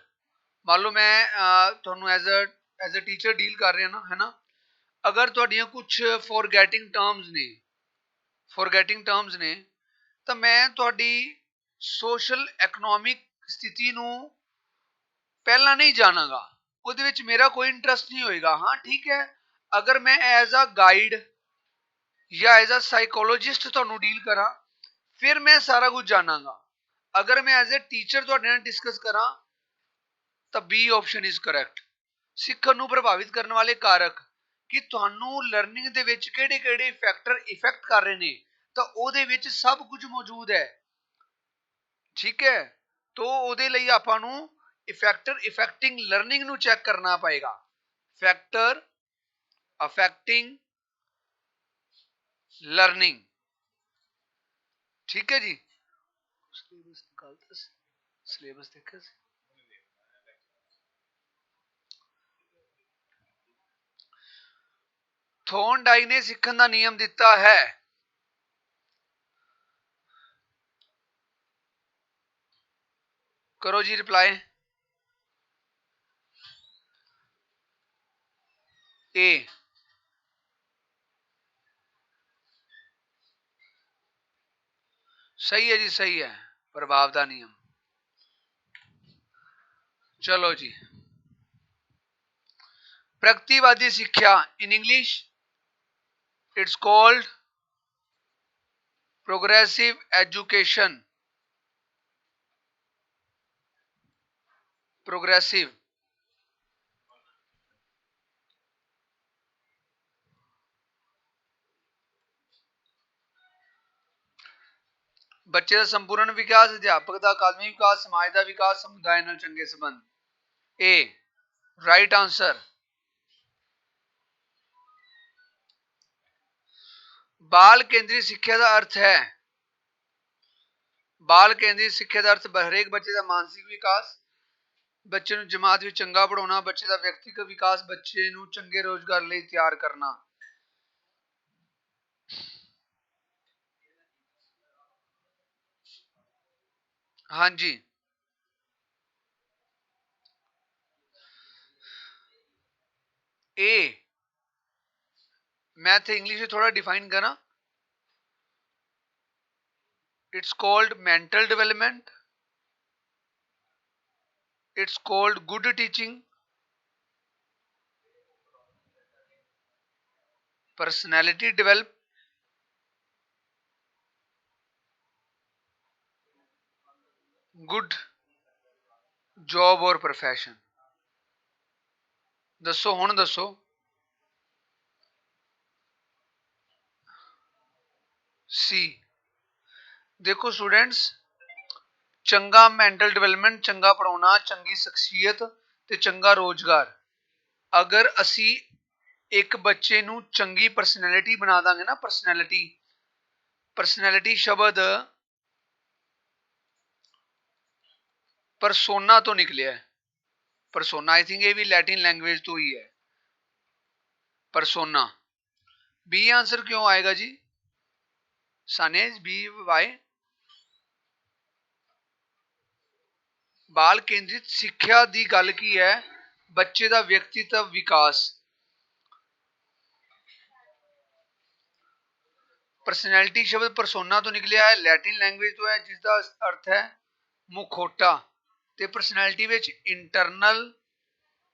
ਮੰਨ ਲਓ ਮੈਂ ਤੁਹਾਨੂੰ ਐਜ਼ ਅ ਟੀਚਰ ਡੀਲ ਕਰ ਰਿਹਾ ਨਾ, ਹੈ ਨਾ? ਅਗਰ ਤੁਹਾਡੀਆਂ ਕੁਝ ਫੋਰਗੈਟਿੰਗ ਟਰਮਸ ਨੇ ਤਾਂ ਮੈਂ ਤੁਹਾਡੀ ਸੋਸ਼ਲ ਇਕਨੋਮਿਕ ਸਥਿਤੀ ਨੂੰ ਪਹਿਲਾਂ ਨਹੀਂ ਜਾਣਾਂਗਾ, ਉਹਦੇ ਵਿੱਚ ਮੇਰਾ ਕੋਈ ਇੰਟਰਸਟ ਨਹੀਂ ਹੋਏਗਾ। ਹਾਂ ਠੀਕ ਹੈ, ਅਗਰ ਮੈਂ ਐਜ਼ ਅ ਗਾਈਡ ਜਾਂ ਐਜ਼ ਅ ਸਾਈਕੋਲੋਜਿਸਟ ਤੁਹਾਨੂੰ ਡੀਲ ਕਰਾਂ ਫਿਰ ਮੈਂ ਸਾਰਾ ਕੁਝ ਜਾਣਾਂਗਾ। ਅਗਰ ਮੈਂ ਐਜ਼ ਅ ਟੀਚਰ ਤੁਹਾਡੇ ਨਾਲ ਡਿਸਕਸ ਕਰਾਂ ਤਾਂ ਬੀ ਆਪਸ਼ਨ ਇਜ਼ ਕਰੈਕਟ। ਸਿੱਖਣ ਨੂੰ ਪ੍ਰਭਾਵਿਤ ਕਰਨ ਵਾਲੇ ਕਾਰਕ, ਕਿ ਤੁਹਾਨੂੰ ਲਰਨਿੰਗ ਦੇ ਵਿੱਚ ਕਿਹੜੇ ਕਿਹੜੇ ਫੈਕਟਰ ਇਫੈਕਟ ਕਰ ਰਹੇ ਨੇ, ਤਾਂ ਉਹਦੇ ਵਿੱਚ ਸਭ ਕੁਝ ਮੌਜੂਦ ਹੈ। ਠੀਕ ਹੈ, तो ਉਹਦੇ ਲਈ ਆਪਾਂ ਨੂੰ ਫੈਕਟਰ ਇਫੈਕਟਿੰਗ ਲਰਨਿੰਗ ਨੂੰ ਚੈੱਕ ਕਰਨਾ ਪਏਗਾ। Factor affecting learning. ठीक है जी। सिलेबस निकालता, सिलेबस देखा सी। ਥੋਰਨਡਾਈਕ ਨੇ ਸਿੱਖਣ ਦਾ ਨਿਯਮ ਦਿੱਤਾ ਹੈ। करो जी रिप्लाई। ए, सही है जी, सही है, प्रभाव का नियम। चलो जी, प्रगतिवादी शिक्षा in English it's called progressive education. Progressive ਬੱਚੇ ਦਾ ਸੰਪੂਰਨ ਵਿਕਾਸ, ਅਧਿਆਪਕ ਦਾ ਅਕਾਦਮਿਕ ਵਿਕਾਸ, ਸਮਾਜ ਦਾ ਵਿਕਾਸ, ਸਮੁਦਾਇ ਨਾਲ ਚੰਗੇ ਸੰਬੰਧ। ਏ ਰਾਈਟ ਆਂਸਰ। ਬਾਲ ਕੇਂਦਰੀ ਸਿੱਖਿਆ ਦਾ ਅਰਥ ਹੈ, ਬਾਲ ਕੇਂਦਰੀ ਸਿੱਖਿਆ ਦਾ ਅਰਥ ਹਰੇਕ ਬੱਚੇ ਦਾ ਮਾਨਸਿਕ ਵਿਕਾਸ, ਬੱਚੇ ਨੂੰ ਜਮਾਤ ਵਿੱਚ ਚੰਗਾ ਪੜਾਉਣਾ, ਬੱਚੇ ਦਾ ਵਿਅਕਤੀਗਤ ਵਿਕਾਸ, ਬੱਚੇ ਨੂੰ ਚੰਗੇ ਰੋਜ਼ਗਾਰ ਲਈ ਤਿਆਰ ਕਰਨਾ। ਹਾਂਜੀ ए मैं थे इंग्लिश में थोड़ा डिफाइन करा, it's called mental development, it's called good teaching, personality develop, good job और प्रोफैशन। दसो हुण दसो। सी। देखो स्टूडेंट्स, चंगा मैंटल डेवलपमेंट, चंगा पढ़ाना, चंगी शख्सियत ते चंगा रोजगार। अगर असी एक बच्चे नू चंगी परसनैलिटी बना देंगे ना, परसनैलिटी, परसनैलिटी शब्द परसोना तो निकलिया है। परसोना आई थिंक ये भी लैटिन लैंग्वेज तो ही है, परसोना। बी आंसर क्यों आएगा जी? सानेज बी वाई। बाल केंद्रित सिक्ख्या दी गल की है, बच्चे का व्यक्तित्व विकास। परसनैलिटी शब्द परसोना तो निकलिया है, लैटिन लैंग्वेज तो है, जिसका अर्थ है मुखोटा। ते परसनैलिटी विच इंटरनल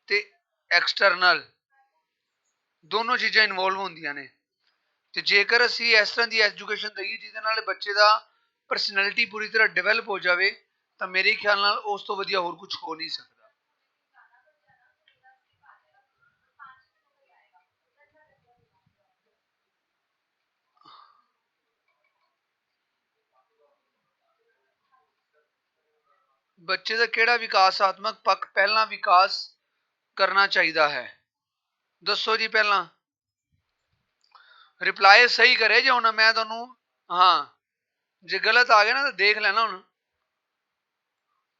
ते एक्सटर्नल दोनों चीज़ां इनवॉल्व होंदियां ने। ते जेकर असी इस तरह की एजुकेशन दईए जिहदे नाल बच्चे का परसनैलिटी पूरी तरह डिवेलप हो जाए, तो मेरे ख्याल नाल उस तो वधिया होर कुछ हो नहीं सकता। बच्चे का किहड़ा विकासात्मक पक्ष पहला विकास करना चाहिए है? दसो जी। पहला रिप्लाई सही करे जो हुण मैं तुहानूं, हाँ जे गलत आ गया ना तो देख लेना। हुण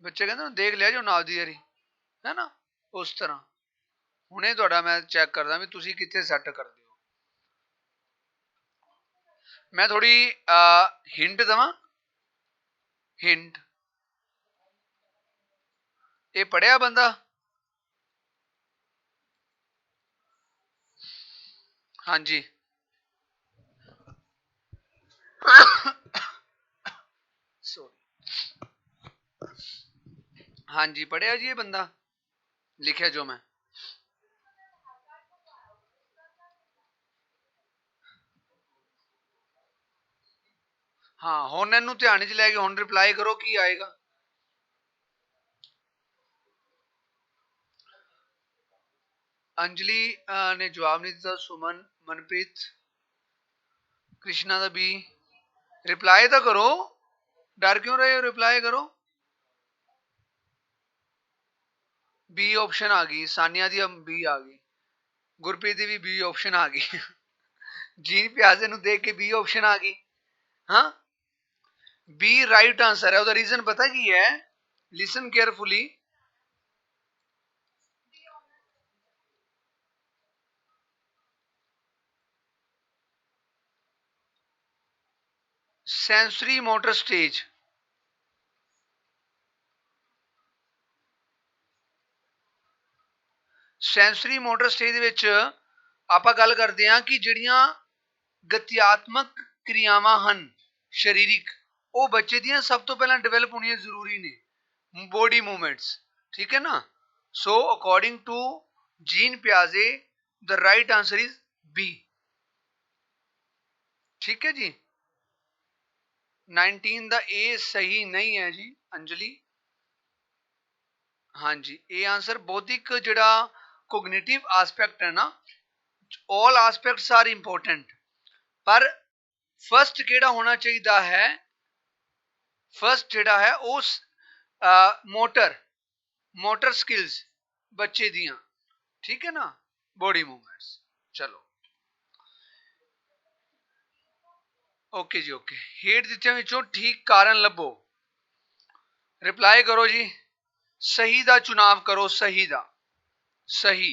बच्चे कहते देख लिया जो नाल दी वारी, है ना, उस तरह हुणे तुहाडा मैं चैक करदा भी तुसीं कित्थे सैट करदे हो। मैं थोड़ी हिंट देवां। हिंट, ये पढ़िया बंदा? हाँ जी हाँ जी पढ़िया जी ये बंदा, लिखिया जो मैं। हाँ हुण इहनूं ध्यान च लै के हुण रिप्लाई करो की आएगा। अंजलि ने जवाब नहीं दिता। सुमन, मनप्रीत, कृष्णा दा बी। रिप्लाई तो करो, डर क्यों रहे हो, रिप्लाई करो। बी ऑप्शन आ गई, सानिया दी बी आ गई, गुरप्रीत दी भी बी ऑप्शन आ गई जीन प्याजे नूं देख के बी ऑप्शन आ गई। हाँ बी राइट आंसर है। ਉਹਦਾ रीजन पता की है? Listen carefully. Sensory motor stage, sensory motor stage विच आपां गल करदे हां कि ਜਿਹੜੀਆਂ गत्यात्मक क्रियावां ਹਨ शरीरिक, ਉਹ ਬੱਚੇ ਦੀਆਂ ਸਭ ਤੋਂ ਪਹਿਲਾਂ ਡਿਵੈਲਪ ਹੋਣੀਆਂ ਜ਼ਰੂਰੀ ਨੇ। बॉडी मूवमेंट्स, ठीक है ना। सो अकॉर्डिंग टू जीन प्याजे the right answer is B. ठीक है जी। 19 ਦਾ ए सही नहीं है जी अंजलि। हाँ जी ये आंसर बौद्धिक जिहड़ा कोग्निटिव आस्पेक्ट है ना, ऑल आस्पेक्ट्स आर इंपोर्टेंट, पर फर्स्ट केड़ा होना चाहिए है फर्स्ट जिहड़ा है उस मोटर स्किल्स बच्चे दियां, ठीक है ना, बॉडी मूवमेंट्स। चलो ओके जी ओके। हेठ दित्तियां विचों ठीक कारण लभो, रिप्लाई करो जी, सही दा चुनाव करो, सही दा, सही,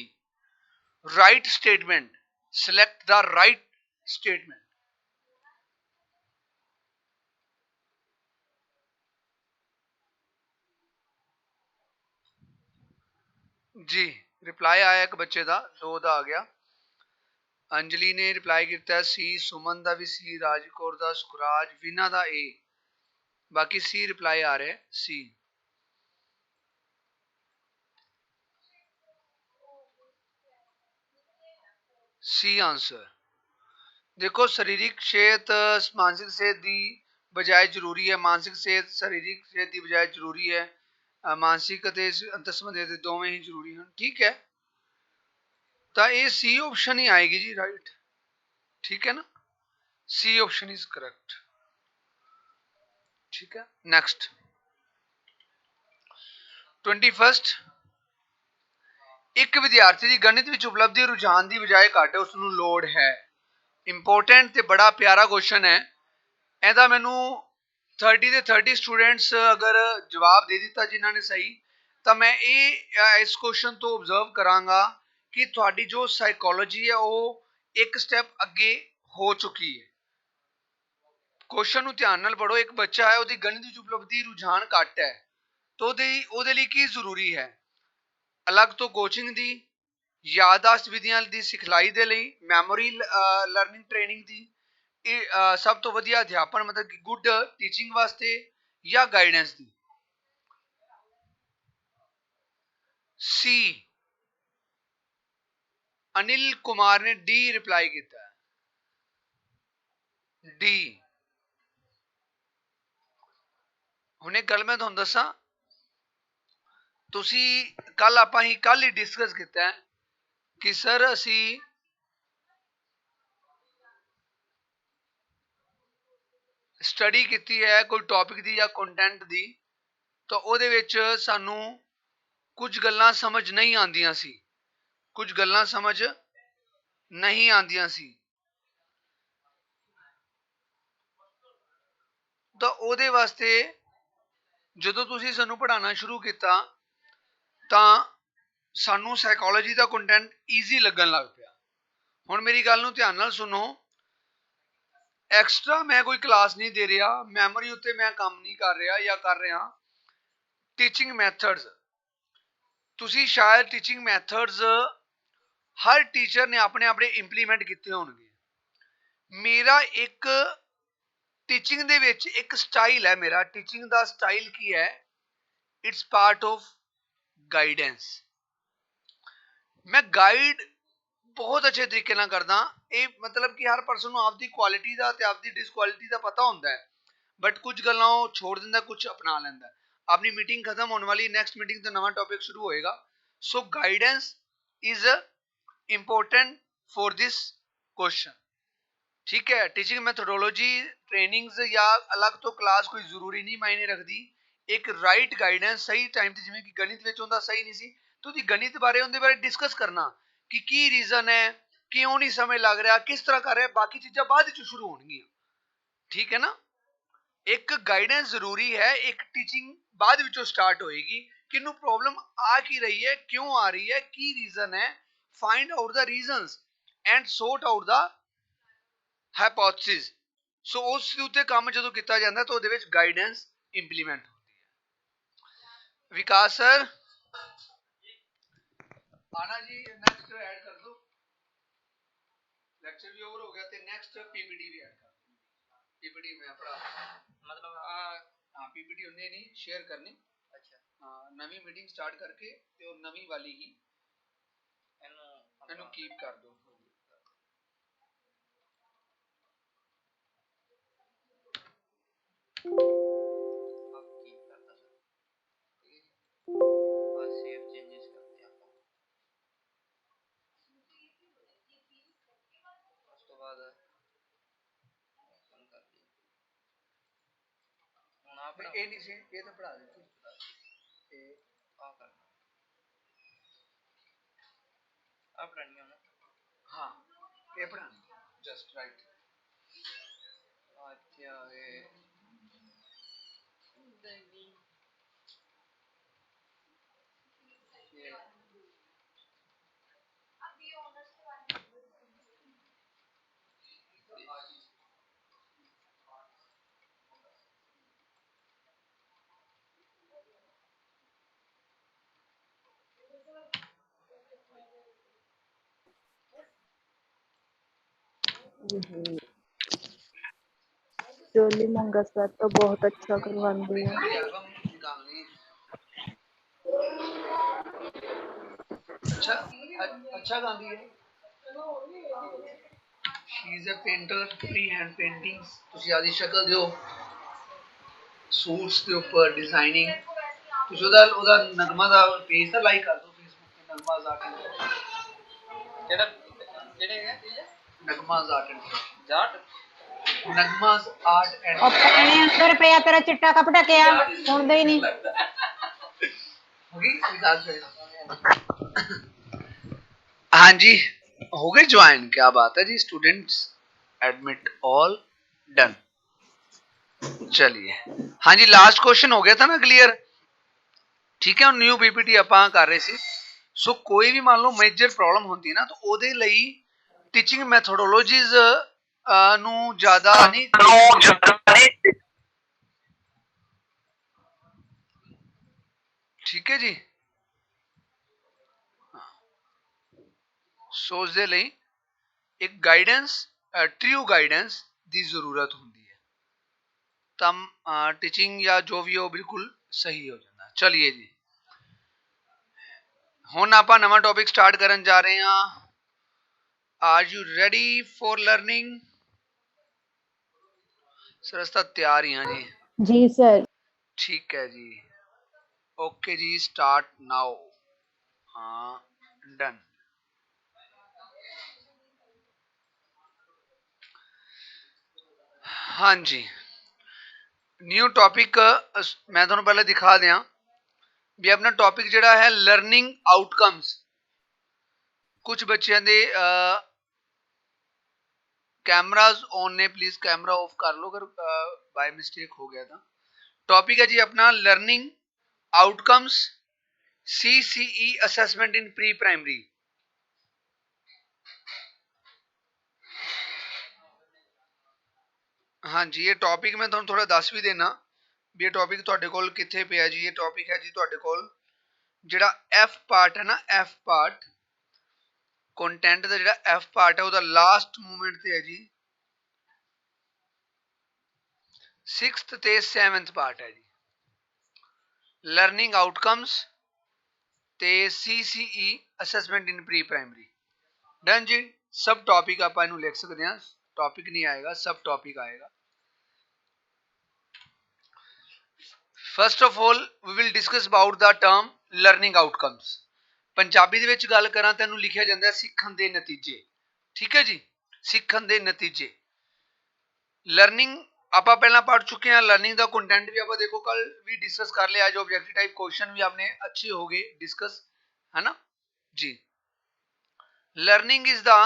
right statement, select the right statement. जी रिप्लाई आया एक बच्चे दा, दो दा आ गया। अंजलि ने रिप्लाई किया सी, सुमन दा भी सी, राजकौर दा, सुखराज, विना दा ए, बाकी सी रिप्लाई आ रहे सी। C answer. देखो शारीरिक सेहत मानसिक सेहत की बजाय जरूरी है, मानसिक सेहत शारीरिक सेहत की बजाय जरूरी है, मानसिक अंतर संबंध दोवें ही जरूरी हैं, ठीक है। तो ये सी ऑप्शन ही आएगी जी राइट, ठीक है ना, सी ऑप्शन इज करेक्ट, ठीक है। नेक्स्ट 21, एक विद्यार्थी की गणित विच उपलब्धि रुझान की बजाय घट उसनूं लोड़ है। इंपोर्टेंट ते बड़ा प्यारा क्वेश्चन है, ਇਹਦਾ ਮੈਨੂੰ 30 ਦੇ 30 ਸਟੂਡੈਂਟਸ ਅਗਰ ਜਵਾਬ ਦੇ ਦਿੱਤਾ ਜਿਨ੍ਹਾਂ ਨੇ ਸਹੀ, ਤਾਂ ਮੈਂ ਇਹ ਇਸ ਕੁਐਸਚਨ ਤੋਂ ਆਬਜ਼ਰਵ ਕਰਾਂਗਾ ਕਿ ਤੁਹਾਡੀ ਜੋ ਸਾਈਕੋਲੋਜੀ ਹੈ ਉਹ ਇੱਕ ਸਟੈਪ ਅੱਗੇ ਹੋ ਚੁੱਕੀ ਹੈ। ਕੁਐਸਚਨ ਨੂੰ ਧਿਆਨ ਨਾਲ ਪੜੋ। ਇੱਕ ਬੱਚਾ ਹੈ, ਉਹਦੀ ਗਣਿਤ ਵਿੱਚ ਉਪਲਬਧੀ ਰੁਝਾਨ ਘੱਟ ਹੈ, ਤਾਂ ਉਹਦੇ ਲਈ ਕੀ ਜ਼ਰੂਰੀ ਹੈ? ਅਲੱਗ ਤੋਂ ਕੋਚਿੰਗ ਦੀ, ਯਾਦਾਸ਼ਤ ਵਿਧੀਆਂ ਦੀ ਸਿਖਲਾਈ ਦੇ ਲਈ, ਮੈਮੋਰੀ ਲਰਨਿੰਗ ਟ੍ਰੇਨਿੰਗ ਦੀ, सब तो वधिया अध्यापन मतलब कि गुड टीचिंग वास्ते, या गाइडेंस दी। सी अनिल कुमार ने डी रिप्लाई किया, डी। हुणे गल मैं तुहानूं दस्सां, तुसी कल आपां ही कल ही डिस्कस किया कि सर असी स्टडी की है कोई टॉपिक दी या कंटेंट दी, तो ਉਹਦੇ ਵਿੱਚ ਸਾਨੂੰ कुछ गल्लां समझ नहीं आंदियां सी, कुछ गल्लां समझ नहीं आंदियां सी, तो ਉਹਦੇ ਵਾਸਤੇ ਜਦੋਂ ਤੁਸੀਂ ਸਾਨੂੰ ਪੜ੍ਹਾਉਣਾ ਸ਼ੁਰੂ ਕੀਤਾ ਤਾਂ ਸਾਨੂੰ ਸਾਈਕੋਲੋਜੀ ਦਾ ਕੰਟੈਂਟ ਈਜ਼ੀ ਲੱਗਣ ਲੱਗ ਪਿਆ। ਹੁਣ ਮੇਰੀ ਗੱਲ ਨੂੰ ਧਿਆਨ ਨਾਲ ਸੁਣੋ, एक्स्ट्रा मैं कोई क्लास नहीं दे रहा, मैमोरी उत्ते मैं काम नहीं कर रहा या कर रहा। टीचिंग मैथड्स, तुसी शायद टीचिंग मैथड्स हर टीचर ने अपने अपने इंप्लीमेंट किए होंगे। मेरा एक टीचिंग दे विच एक स्टाइल है, मेरा टीचिंग दा स्टाइल की है, इट्स पार्ट ऑफ गाइडेंस। मैं गाइड बहुत अच्छे तरीके नाल करदा। ये मतलब कि हर परसन नूं आपदी क्वालिटी दा ते आपदी डिसक्वालिटी दा पता हुंदा है, बट कुछ गल्लां वो छोड़ दिंदा, कुछ अपना लैंदा। अपनी मीटिंग खत्म होने वाली, नेक्स्ट मीटिंग ते नवां टॉपिक शुरू होएगा। So guidance is important for this question, ठीक है। टीचिंग मैथडोलॉजी ट्रेनिंग्स या अलग तो क्लास कोई जरूरी नहीं मायने रखती। एक राइट गाइडेंस सही टाइम ते, जिवें कि गणित विच हुंदा सही नहीं सी, तुसीं गणित बारे उहदे बारे डिस्कस करना कि की रीजन है, क्यों नहीं समझ लग रहा, किस तरह कर रहा है, बाकी चीज़ां बाद विच शुरू होणगियां, ठीक है ना। एक गाइडेंस जरूरी है, एक टीचिंग बाद विचों स्टार्ट होएगी कि इनू प्रॉब्लम आ की रही है, क्यों आ रही है, की रीजन है, find out the reasons and sort out the hypothesis. So उस उत्ते काम जदों किया जाता तो उहदे विच गाइडेंस इंप्लीमेंट होती है। विकास सर आना जी, नेक्स्ट ऐड कर दो, लेक्चर भी ओवर हो गया तो नेक्स्ट पीपीटी भी ऐड कर दो। पीपीटी में अपना मतलब हाँ पीपीटी उन्हें नहीं शेयर करनी। अच्छा हाँ, नवी मीटिंग स्टार्ट करके ते नवी वाली ही इन्हों कीप कर दो। ਇਹ ਨਹੀਂ ਸੀ, ਇਹ ਤਾਂ ਪੜਾ ਦਿੱਤੀ ਤੇ ਆ ਕਰ ਆ ਪੜਾਣੀ ਹੁਣ। ਹਾਂ ਇਹ ਪੜਾਣੀ ਜਸਟ ਰਾਈਟ। अच्छा ये जोली मंगा सर तो बहुत अच्छा करवाते हैं। एल्बम निकालनी अच्छा अच्छा गांधी है। She is a painter, free hand paintings। ਤੁਸੀਂ ਆਦੀ ਸ਼ਕਲ ਦਿਓ ਸੂਟਸ ਦੇ ਉੱਪਰ ਡਿਜ਼ਾਈਨਿੰਗ। ਤੁਸੀਂ ਉਹਦਾ ਨਗਮਾ ਦਾ ਪੇਜ ਤਾਂ ਲਾਈਕ ਕਰ ਦਿਓ ਫੇਸਬੁੱਕ ਤੇ ਨਗਮਾ ਜ਼ਾਟ ਜਿਹੜਾ ਜਿਹੜੇ ਹੈ ਨਗਮਾ ਜ਼ਾਟ ਜ਼ਾਟ ਨਗਮਾ's art and ਉਹ ਭੈਣੇ ਅੰਦਰ ਪਿਆ ਤੇਰਾ ਚਿੱਟਾ ਕੱਪੜਾ ਕਿਆ ਸੁਣਦਾ ਹੀ ਨਹੀਂ। होगी विकास भाई। हाँ जी हो गए ज्वाइन, क्या बात है जी। Students admit all done. चलिए हाँ जी लास्ट क्वेश्चन हो गया था ना क्लियर। ठीक है न्यू पीपीटी ਆਪਾਂ ਕਰ ਰਹੇ ਸੀ। ਸੋ ਕੋਈ ਵੀ ਮੰਨ ਲਓ ਮੇਜਰ ਪ੍ਰੋਬਲਮ ਹੁੰਦੀ ਨਾ ਤਾਂ ਉਹਦੇ ਲਈ ਟੀਚਿੰਗ ਮੈਥੋਡੋਲੋਜੀਜ਼ ਨੂੰ ਜ਼ਿਆਦਾ ਨਹੀਂ ਠੀਕ ਹੈ ਜੀ। ਸੋ ਉਸ ਦੇ ਲਈ ਇੱਕ ਗਾਈਡੈਂਸ ਟਰੂ ਗਾਈਡੈਂਸ ਦੀ ਜ਼ਰੂਰਤ ਹੁੰਦੀ ਹੈ ਤਾਂ ਟੀਚਿੰਗ ਜਾਂ ਜੋ ਵੀ ਹੋ ਬਿਲਕੁਲ ਸਹੀ ਹੋ ਜਾਂਦਾ। ਚਲਿਏ ਜੀ ਹੁਣ ਆਪਾਂ ਨਵਾਂ ਟੌਪਿਕ ਸਟਾਰਟ ਕਰਨ ਜਾ ਰਹੇ ਹਾਂ। Are you ready for learning? Sir ਅਸੀਂ ਤਾਂ ਤਿਆਰ ਹੀ ਹਾਂ ਜੀ। जी सर। ठीक है जी ओके जी स्टार्ट नाउ। हाँ डन। हाँ जी न्यू टॉपिक मैं ਤੁਹਾਨੂੰ ਪਹਿਲੇ ਦਿਖਾ ਦਿਆਂ ਵੀ ਆਪਣਾ ਟੌਪਿਕ ਜਿਹੜਾ ਹੈ ਲਰਨਿੰਗ ਆਊਟਕਮਸ। ਕੁਝ ਬੱਚਿਆਂ ਦੇ कैमराज ऑन ने प्लीज कैमरा ऑफ कर लो अगर बाय मिस्टेक हो गया था। टॉपिक है जी अपना learning outcomes CCE assessment in pre primary. हाँ जी ये टॉपिक मैं ਤੁਹਾਨੂੰ थोड़ा दस भी देना भी ये टॉपिक ਤੁਹਾਡੇ ਕੋਲ ਕਿੱਥੇ ਪਿਆ ਜੀ। ये टॉपिक है जी ਤੁਹਾਡੇ ਕੋਲ ਜਿਹੜਾ F ਪਾर्ट है ना F पार्ट कंटेंट ਦਾ ਜਿਹੜਾ F ਪਾर्ट है ਉਹਦਾ ਲਾਸਟ ਮੂਮੈਂਟ ਤੇ ਹੈ ਜੀ 6th ਤੇ 7th ਪਾर्ट है जी लर्निंग आउटकम्स ਤੇ CCE ਅਸੈਸਮੈਂਟ ਇਨ ਪ੍ਰੀ ਪ੍ਰਾਇਮਰੀ। ਡਨ ਜੀ ਸਬ ਟੌਪਿਕ ਆਪਾਂ ਇਹਨੂੰ ਲਿਖ ਸਕਦੇ ਹਾਂ। ਟੌਪਿਕ ਨਹੀਂ ਆਏਗਾ ਸਬ ਟੌਪਿਕ ਆਏਗਾ। First of all we will discuss about the term learning outcomes. Punjabi ਦੇ ਵਿੱਚ ਗੱਲ ਕਰਾਂ ਤਾਂ ਇਹਨੂੰ ਲਿਖਿਆ ਜਾਂਦਾ ਸਿੱਖਣ ਦੇ ਨਤੀਜੇ। ਠੀਕ ਹੈ ਜੀ ਸਿੱਖਣ ਦੇ ਨਤੀਜੇ। ਲਰਨਿੰਗ ਆਪਾਂ ਪਹਿਲਾਂ पढ़ चुके हैं। लर्निंग का कंटेंट भी आप देखो कल भी डिस्कस कर लिया। जो ऑब्जेक्टिव टाइप क्वेश्चन भी आपने अच्छे हो गए डिस्कस है ना जी। लर्निंग इज द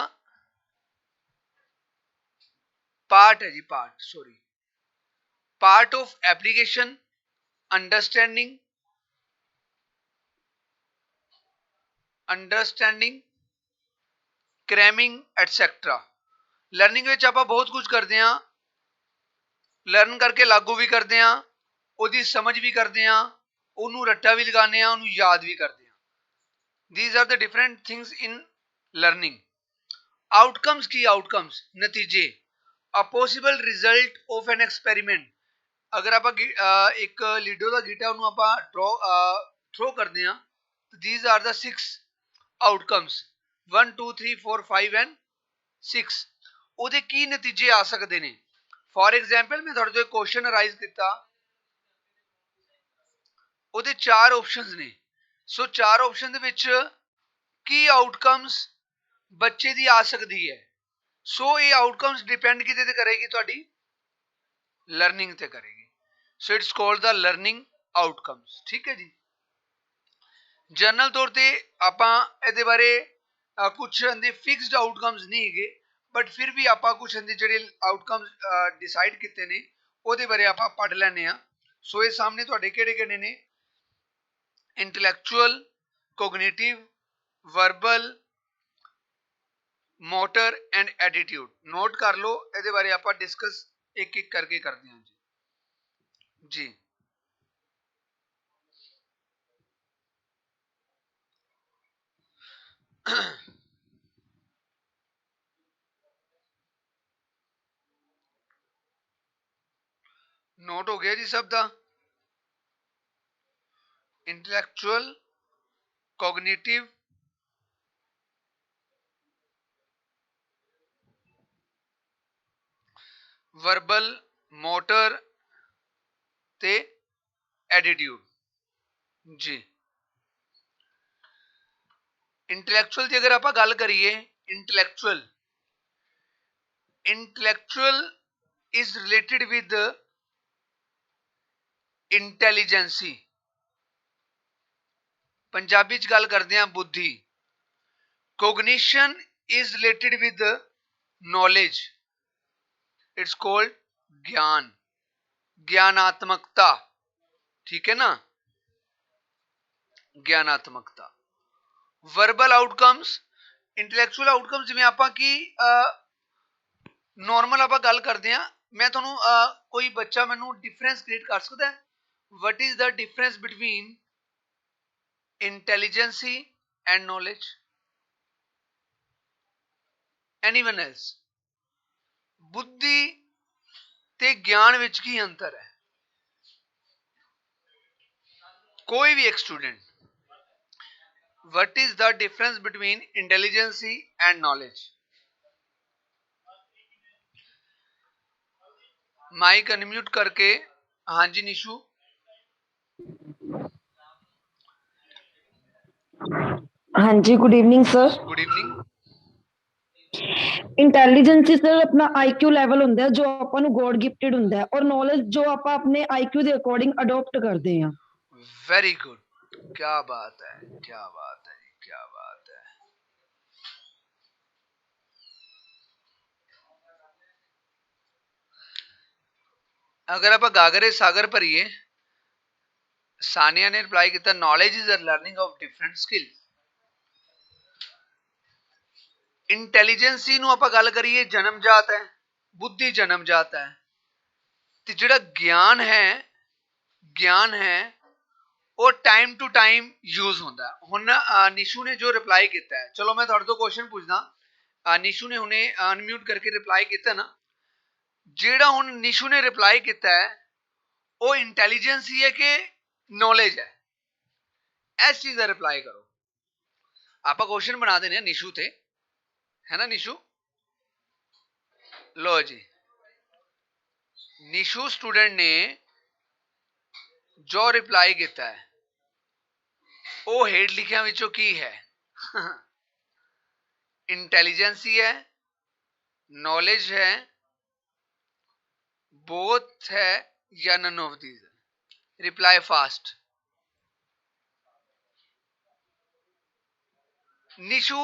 पार्ट है जी part sorry part of application understanding cramming etcetera. Learning में आप बहुत कुछ करते हैं लर्न करके लागू भी करते हैं ਉਹਦੀ ਸਮਝ ਵੀ ਕਰਦੇ ਆ ਉਹਨੂੰ ਰੱਟਾ ਵੀ ਲਗਾਉਂਦੇ ਆ ਉਹਨੂੰ ਯਾਦ ਵੀ ਕਰਦੇ ਆ। these are the different things in learning। outcomes की outcomes नतीजे a possible result of an experiment। अगर आप एक लीडो का गीटा ਉਹਨੂੰ ਆਪਾਂ थ्रो करते हैं these are the 6 outcomes 1 2 3 4 5 and 6। ਉਹਦੇ ਕੀ ਨਤੀਜੇ ਆ ਸਕਦੇ ਨੇ। फॉर एग्जाम्पल मैं थोड़े तो क्वेश्चन अराइज किया ਉਹਦੇ ਚਾਰ ਆਪਸ਼ਨਸ ਨੇ। ਸੋ ਚਾਰ ਆਪਸ਼ਨ ਦੇ ਵਿੱਚ ਕੀ ਆਊਟਕਮਸ ਬੱਚੇ ਦੀ ਆ ਸਕਦੀ ਹੈ। ਸੋ ਇਹ ਆਊਟਕਮਸ ਡਿਪੈਂਡ ਕਿਤੇ ਤੇ ਕਰੇਗੀ ਤੁਹਾਡੀ ਲਰਨਿੰਗ ਤੇ ਕਰੇਗੀ। So it's called the learning outcomes. ਠੀਕ ਹੈ ਜੀ। ਜਨਰਲ ਤੌਰ ਤੇ ਆਪਾਂ ਇਹਦੇ ਬਾਰੇ ਕੁਛ ਇਹਦੇ ਫਿਕਸਡ ਆਊਟਕਮਸ ਨਹੀਂ ਹੈਗੇ, ਬਟ ਫਿਰ ਵੀ ਆਪਾਂ ਕੁਛ ਇਹਦੇ ਜਿਹੜੇ ਆਊਟਕਮਸ ਡਿਸਾਈਡ ਕੀਤੇ ਨੇ ਉਹਦੇ ਬਾਰੇ ਆਪਾਂ ਪੜ੍ਹ ਲੈਂਦੇ ਆ। ਸੋ ਇਹ ਸਾਹਮਣੇ ਤੁਹਾਡੇ ਕਿਹੜੇ ਕਿਹੜੇ ਨੇ? Intellectual, cognitive, verbal, motor and attitude. Note ਕਰ ਲਓ, ਇਹਦੇ ਬਾਰੇ ਆਪਾਂ ਡਿਸਕਸ ਇੱਕ ਇੱਕ ਕਰਕੇ ਕਰਦੇ ਹਾਂ ਜੀ। ਜੀ ਨੋਟ ਹੋ ਗਿਆ ਜੀ ਸਭ ਦਾ? ਇੰਟੈਲੈਕਚੁਅਲ, ਕੋਗਨੀਟਿਵ, ਵਰਬਲ, ਮੋਟਰ ਤੇ ਐਟੀਟਿਊਡ ਜੀ। ਇੰਟੈਲੈਕਚੁਅਲ ਦੀ ਅਗਰ ਆਪਾਂ ਗੱਲ ਕਰੀਏ, intellectual is related with intelligence। Punjabi ਚ ਗੱਲ ਕਰਦੇ ਹਾਂ ਬੁੱਧੀ। cognition is related with knowledge, it's called ਗਿਆਨ, ਗਿਆਨਾਤਮਕਤਾ। ਠੀਕ ਹੈ ਨਾ, ਗਿਆਨਾਤਮਕਤਾ। ਵਰਬਲ ਆਊਟਕਮਸ, ਇੰਟੈਲੈਕਚੁਅਲ ਆਊਟਕਮਸ ਜਿਵੇਂ ਆਪਾਂ ਕੀ ਨੋਰਮਲ ਆਪਾਂ ਗੱਲ ਕਰਦੇ ਹਾਂ। ਮੈਂ ਤੁਹਾਨੂੰ ਕੋਈ ਬੱਚਾ ਮੈਨੂੰ ਡਿਫਰੈਂਸ ਕ੍ਰੀਏਟ ਕਰ ਸਕਦਾ ਹੈ? ਵਟ is the difference between intelligence and knowledge? Anyone else? ਬੁੱਧੀ ਤੇ ਗਿਆਨ ਵਿੱਚ ਕੀ ਅੰਤਰ ਹੈ? ਕੋਈ ਵੀ ਇੱਕ student, what is the difference between intelligence and knowledge? Mic unmute करके। हाँ जी निशु। हाँ जी, good evening sir. Good evening. Intelligence sir ਆਪਣਾ ਆਈਕਿਊ ਲੈਵਲ ਹੁੰਦਾ ਹੈ ਜੋ ਆਪਾਂ ਨੂੰ ਗੋਡ ਗਿਫਟਡ ਹੁੰਦਾ ਹੈ, ਔਰ ਨੌਲੇਜ ਜੋ ਆਪਾਂ ਆਪਣੇ ਆਈਕਿਊ ਦੇ ਅਕੋਰਡਿੰਗ ਅਡਾਪਟ ਕਰਦੇ ਹਾਂ। वेरी गुड, क्या बात है, क्या बात है, क्या बात है। अगर आप गागरे सागर भरीए, सानिया ने रिप्लाई किया knowledge is a learning of different skill. Intelligence ਨੂੰ ਆਪਾਂ ਗੱਲ ਕਰੀਏ ਜਨਮਜਾਤ ਹੈ, ਬੁੱਧੀ ਜਨਮਜਾਤ ਹੈ, ਤੇ ਜਿਹੜਾ ਗਿਆਨ ਹੈ ਉਹ ਟਾਈਮ ਟੂ ਟਾਈਮ ਯੂਜ਼ ਹੁੰਦਾ। ਹੁਣ ਨਿਸ਼ੂ ਨੇ ਜੋ ਰਿਪਲਾਈ ਕੀਤਾ ਹੈ, ਚਲੋ ਮੈਂ ਤੁਹਾਡੇ ਤੋਂ ਕੁਐਸਚਨ ਪੁੱਛਦਾ। ਨਿਸ਼ੂ ਨੇ ਹੁਣੇ ਅਨਮਿਊਟ ਕਰਕੇ ਰਿਪਲਾਈ ਕੀਤਾ ਨਾ, ਜਿਹੜਾ ਹੁਣ ਨਿਸ਼ੂ ਨੇ ਰਿਪਲਾਈ ਕੀਤਾ ਹੈ ਉਹ ਇੰਟੈਲੀਜੈਂਸ ਹੀ ਹੈ ਕਿ ਨੌਲੇਜ ਹੈ? ਇਸ ਚੀਜ਼ ਦਾ ਰਿਪਲਾਈ ਕਰੋ। ਆਪਾਂ ਕੁਐਸਚਨ ਬਣਾ ਦੇਣੇ ਆ ਨਿਸ਼ੂ ਤੇ, है ना निशु? लो जी, निशु स्टूडेंट ने जो रिप्लाई किया है वो हेठ लिखिया विचों की है? इंटैलीजेंसी है, नॉलेज है, बोथ है या none of these? Reply fast. Nishu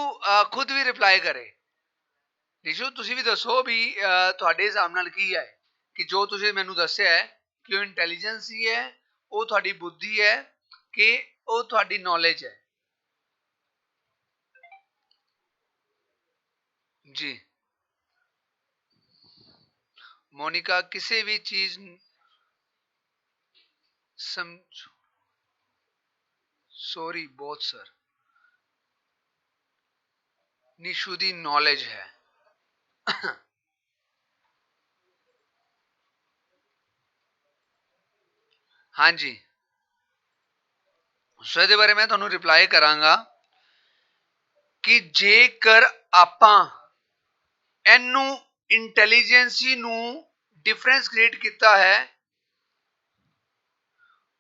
खुद भी रिप्लाई करे। निशु तुसी भी दसो भी ਤੁਹਾਡੇ ਹਿਸਾਬ ਨਾਲ ਕੀ ਹੈ ਕਿ ਜੋ ਤੁਸੀਂ ਮੈਨੂੰ ਦੱਸਿਆ ਹੈ ਕਿ ਉਹ ਇੰਟੈਲੀਜੈਂਸੀ ਹੈ, ਉਹ ਤੁਹਾਡੀ ਬੁੱਧੀ ਹੈ ਕਿ ਉਹ ਤੁਹਾਡੀ ਨੌਲੇਜ ਹੈ? जी मोनिका, किसी भी चीज समझो, सॉरी बहुत सर, निशु दी नॉलेज है। हाँ जी, ਸੋ ਇਹਦੇ ਬਾਰੇ ਮੈਂ ਤੁਹਾਨੂੰ ਰਿਪਲਾਈ ਕਰਾਂਗਾ ਕਿ ਜੇਕਰ ਆਪਾਂ ਇਹਨੂੰ ਇੰਟੈਲੀਜੈਂਸੀ ਨੂੰ ਡਿਫਰੈਂਸ ਕ੍ਰੀਏਟ ਕੀਤਾ ਹੈ,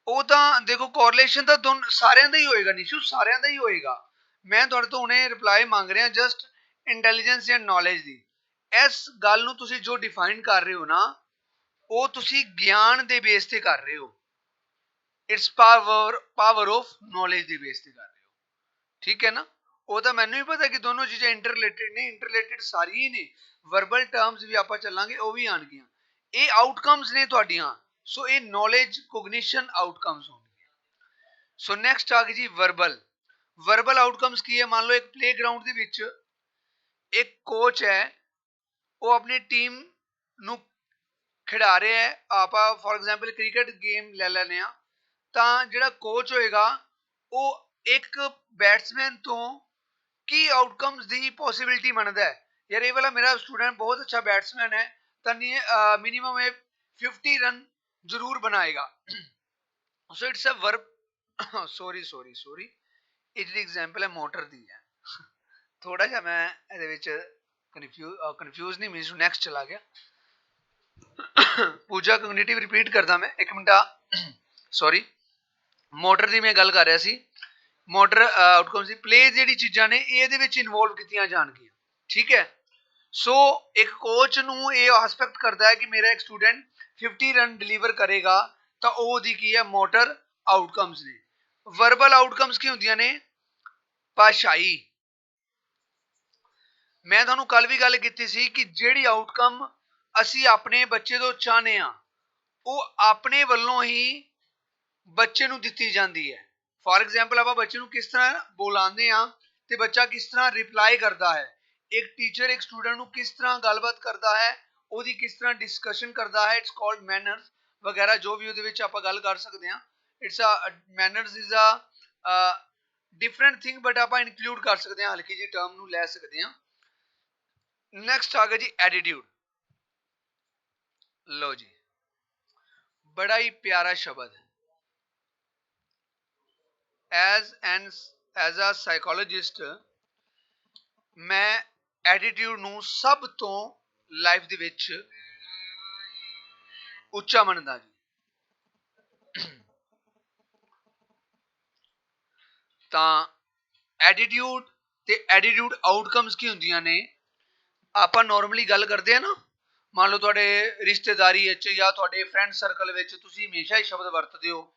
ਉਹ ਤਾਂ ਦੇਖੋ ਕੋਰਿਲੇਸ਼ਨ ਤਾਂ ਸਾਰਿਆਂ ਦਾ ਹੀ ਹੋਏਗਾ ਨਿਸ਼ੂ, ਸਾਰਿਆਂ ਦਾ ਹੀ ਹੋਏਗਾ। ਮੈਂ ਤੁਹਾਡੇ ਤੋਂ ਹੁਣੇ ਰਿਪਲਾਈ ਮੰਗ ਰਿਹਾ ਜਸਟ ਇੰਟੈਲੀਜੈਂਸ ਐਂਡ ਨੌਲੇਜ ਦੀ। ਇਸ ਗੱਲ ਨੂੰ ਤੁਸੀਂ ਜੋ ਡਿਫਾਈਨ ਕਰ ਰਹੇ ਹੋ ਨਾ, ਉਹ ਤੁਸੀਂ ਗਿਆਨ ਦੇ ਬੇਸ ਤੇ ਕਰ ਰਹੇ ਹੋ, ਇਟਸ ਪਾਵਰ ਆਫ ਨੌਲੇਜ ਦੇ ਬੇਸ ਤੇ ਕਰ ਰਹੇ ਹੋ, ਠੀਕ ਹੈ ਨਾ। ਉਹ ਤਾਂ ਮੈਨੂੰ ਵੀ ਪਤਾ ਕਿ ਦੋਨੋਂ ਚੀਜ਼ਾਂ ਇੰਟਰਰਿਲੇਟਡ ਨੇ, ਇੰਟਰਰਿਲੇਟਡ ਸਾਰੀਆਂ ਹੀ ਨੇ, ਵਰਬਲ ਟਰਮਸ ਵੀ ਆਪਾਂ ਚੱਲਾਂਗੇ ਉਹ ਵੀ ਆਣਗੀਆਂ, ਇਹ ਆਊਟਕਮਸ ਨੇ ਤੁਹਾਡੀਆਂ। ਸੋ ਇਹ ਨੌਲੇਜ ਕੋਗਨੀਸ਼ਨ ਆਊਟਕਮਸ ਹੋਣਗੀਆਂ। ਸੋ ਨੈਕਸਟ ਆ ਗਈ ਜੀ ਵਰਬਲ। ਵਰਬਲ ਆਊਟਕਮਸ ਕੀ ਹੈ? ਮੰਨ ਲਓ ਇੱਕ ਪਲੇਗਰਾਉਂਡ ਦੇ ਵਿੱਚ ਇੱਕ ਕੋਚ ਹੈ, ਉਹ ਆਪਣੀ ਟੀਮ ਨੂੰ ਖਿਡਾ ਰਿਹਾ ਹੈ। ਆਪਾਂ ਫੋਰ ਐਗਜ਼ਾਮਪਲ ਕ੍ਰਿਕਟ ਗੇਮ ਲੈ ਲੈਂਦੇ ਆ, ਤਾਂ ਜਿਹੜਾ ਕੋਚ ਹੋਏਗਾ ਉਹ ਇੱਕ ਬੈਟਸਮੈਨ ਤੋਂ ਕੀ ਆਊਟਕਮਸ ਦੀ ਪੋਸਿਬਿਲਿਟੀ ਮੰਨਦਾ ਹੈ, ਯਾਰ ਇਹ ਵਾਲਾ ਮੇਰਾ ਸਟੂਡੈਂਟ ਬਹੁਤ ਅੱਛਾ ਬੈਟਸਮੈਨ ਹੈ ਤਾਂ ਮਿਨੀਮਮ ਇਹ 50 ਰਨ ਜ਼ਰੂਰ ਬਣਾਏਗਾ। So it's a verb sorry ਇਹ ਜਿਹੜੀ ਐਗਜ਼ਾਮਪਲ ਹੈ ਮੋਟਰ ਦੀ ਹੈ, ਥੋੜਾ ਜਿਹਾ ਮੈਂ ਇਹਦੇ ਵਿੱਚ ਕਨਫਿਊਜ਼ ਨਹੀਂ, ਮੀਨਸ ਨੈਕਸਟ ਚਲਾ ਗਿਆ। ਪੂਜਾ ਕਗਨੀਟਿਵ ਰਿਪੀਟ ਕਰਦਾ ਮੈਂ ਇੱਕ ਮਿੰਟ। ਸੌਰੀ, ਮੋਟਰ ਦੀ ਮੈਂ ਗੱਲ ਕਰ ਰਿਹਾ ਸੀ। ਮੋਟਰ ਆਊਟਕਮ ਦੀ ਪਲੇ ਜਿਹੜੀ ਚੀਜ਼ਾਂ ਨੇ ਇਹ ਇਹਦੇ ਵਿੱਚ ਇਨਵੋਲਵ ਕੀਤੀਆਂ ਜਾਣਗੀਆਂ, ਠੀਕ ਹੈ। ਸੋ ਇੱਕ ਕੋਚ ਨੂੰ ਇਹ ਐਕਸਪੈਕਟ ਕਰਦਾ ਹੈ ਕਿ ਮੇਰਾ ਇੱਕ ਸਟੂਡੈਂਟ 50 ਰਨ ਡਿਲੀਵਰ ਕਰੇਗਾ, ਤਾਂ ਉਹਦੀ ਕੀ ਹੈ? ਮੋਟਰ ਆਊਟਕਮਸ ਨੇ। ਵਰਬਲ ਆਊਟਕਮਸ ਕੀ ਹੁੰਦੀਆਂ ਨੇ? ਭਾਸ਼ਾਈ। ਮੈਂ ਤੁਹਾਨੂੰ ਕੱਲ ਵੀ ਗੱਲ ਕੀਤੀ ਸੀ ਕਿ ਜਿਹੜੀ ਆਊਟਕਮ ਅਸੀਂ ਆਪਣੇ ਬੱਚੇ ਤੋਂ ਚਾਹੁੰਦੇ ਆ ਉਹ ਆਪਣੇ ਵੱਲੋਂ ਹੀ ਬੱਚੇ ਨੂੰ ਦਿੱਤੀ ਜਾਂਦੀ ਹੈ। ਫੋਰ ਐਗਜ਼ਾਮਪਲ ਆਪਾਂ ਬੱਚੇ ਨੂੰ ਕਿਸ ਤਰ੍ਹਾਂ ਬੁਲਾਉਂਦੇ ਆ ਤੇ ਬੱਚਾ ਕਿਸ ਤਰ੍ਹਾਂ ਰਿਪਲਾਈ ਕਰਦਾ ਹੈ, ਇੱਕ ਟੀਚਰ ਇੱਕ ਸਟੂਡੈਂਟ ਨੂੰ ਕਿਸ ਤਰ੍ਹਾਂ ਗੱਲਬਾਤ ਕਰਦਾ ਹੈ, ਉਹਦੀ ਕਿਸ ਤਰ੍ਹਾਂ ਡਿਸਕਸ਼ਨ ਕਰਦਾ ਹੈ, ਇਟਸ ਕਾਲਡ ਮੈਨਰਸ ਵਗੈਰਾ, ਜੋ ਵੀ ਉਹਦੇ ਵਿੱਚ ਆਪਾਂ ਗੱਲ ਕਰ ਸਕਦੇ ਹਾਂ। It's manners is a different thing, but ਆਪਾਂ ਇਨਕਲੂਡ ਕਰ ਸਕਦੇ ਹਾਂ, ਹਲਕੀ ਜਿਹੀ ਟਰਮ ਨੂੰ ਲੈ ਸਕਦੇ ਹਾਂ। ਨੈਕਸਟ ਆ ਗਿਆ ਜੀ ਐਟੀਟਿਊਡ। ਲਓ ਜੀ, ਬੜਾ ਹੀ ਪਿਆਰਾ ਸ਼ਬਦ। ਐਜ਼ ਅ ਸਾਈਕੋਲੋਜਿਸਟ ਮੈਂ ਐਟੀਟਿਊਡ ਨੂੰ ਸਭ ਤੋਂ ਲਾਈਫ ਦੇ ਵਿੱਚ ਉੱਚਾ ਮੰਨਦਾ ਜੀ। ਤਾਂ ਐਟੀਟਿਊਡ ਤੇ ਐਟੀਟਿਊਡ ਆਊਟਕਮਸ ਕੀ ਹੁੰਦੀਆਂ ਨੇ? ਆਪਾਂ ਨਾਰਮਲੀ ਗੱਲ ਕਰਦੇ ਆ ਨਾ, ਮੰਨ ਲਓ ਤੁਹਾਡੇ ਰਿਸ਼ਤੇਦਾਰੀ ਵਿੱਚ ਜਾਂ ਤੁਹਾਡੇ ਫਰੈਂਡ ਸਰਕਲ ਵਿੱਚ ਤੁਸੀਂ ਹਮੇਸ਼ਾ ਹੀ ਸ਼ਬਦ ਵਰਤਦੇ ਹੋ,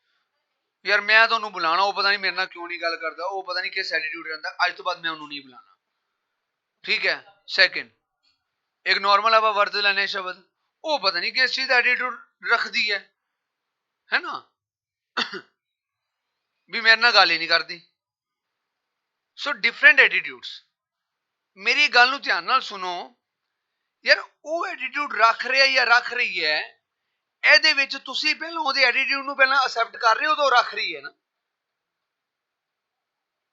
ਯਾਰ ਮੈਂ ਤੁਹਾਨੂੰ ਬੁਲਾਣਾ, ਉਹ ਪਤਾ ਨਹੀਂ ਮੇਰੇ ਨਾਲ ਕਿਉਂ ਨਹੀਂ ਗੱਲ ਕਰਦਾ, ਉਹ ਪਤਾ ਨਹੀਂ ਕਿਸ ਐਟੀਟਿਊਡ ਰਹਿੰਦਾ, ਅੱਜ ਤੋਂ ਬਾਅਦ ਮੈਂ ਉਹਨੂੰ ਨਹੀਂ ਬੁਲਾਣਾ, ਠੀਕ ਹੈ। ਸੈਕਿੰਡ, ਇੱਕ ਨਾਰਮਲ ਆਪਾਂ ਵਰਤ ਲੈਣੇ ਸ਼ਬਦ, ਉਹ ਪਤਾ ਨਹੀਂ ਕਿਸ ਚੀਜ਼ ਦਾ ਐਟੀਟਿਊਡ ਰੱਖਦੀ ਹੈ ਨਾ, ਵੀ ਮੇਰੇ ਨਾਲ ਗੱਲ ਹੀ ਨਹੀਂ ਕਰਦੀ। ਸੋ ਡਿਫਰੈਂਟ ਐਟੀਟਿਊਡਸ। ਮੇਰੀ ਗੱਲ ਨੂੰ ਧਿਆਨ ਨਾਲ ਸੁਣੋ, ਯਾਰ ਉਹ ਐਟੀਟਿਊਡ ਰੱਖ ਰਿਹਾ ਜਾਂ ਰੱਖ ਰਹੀ ਹੈ, ਇਹਦੇ ਵਿੱਚ ਤੁਸੀਂ ਪਹਿਲਾਂ ਉਹਦੇ ਐਟੀਟਿਊਡ ਨੂੰ ਪਹਿਲਾਂ ਅਸੈਪਟ ਕਰ ਰਹੇ ਹੋ ਤਾਂ ਉਹ ਰੱਖ ਰਹੀ ਹੈ ਨਾ,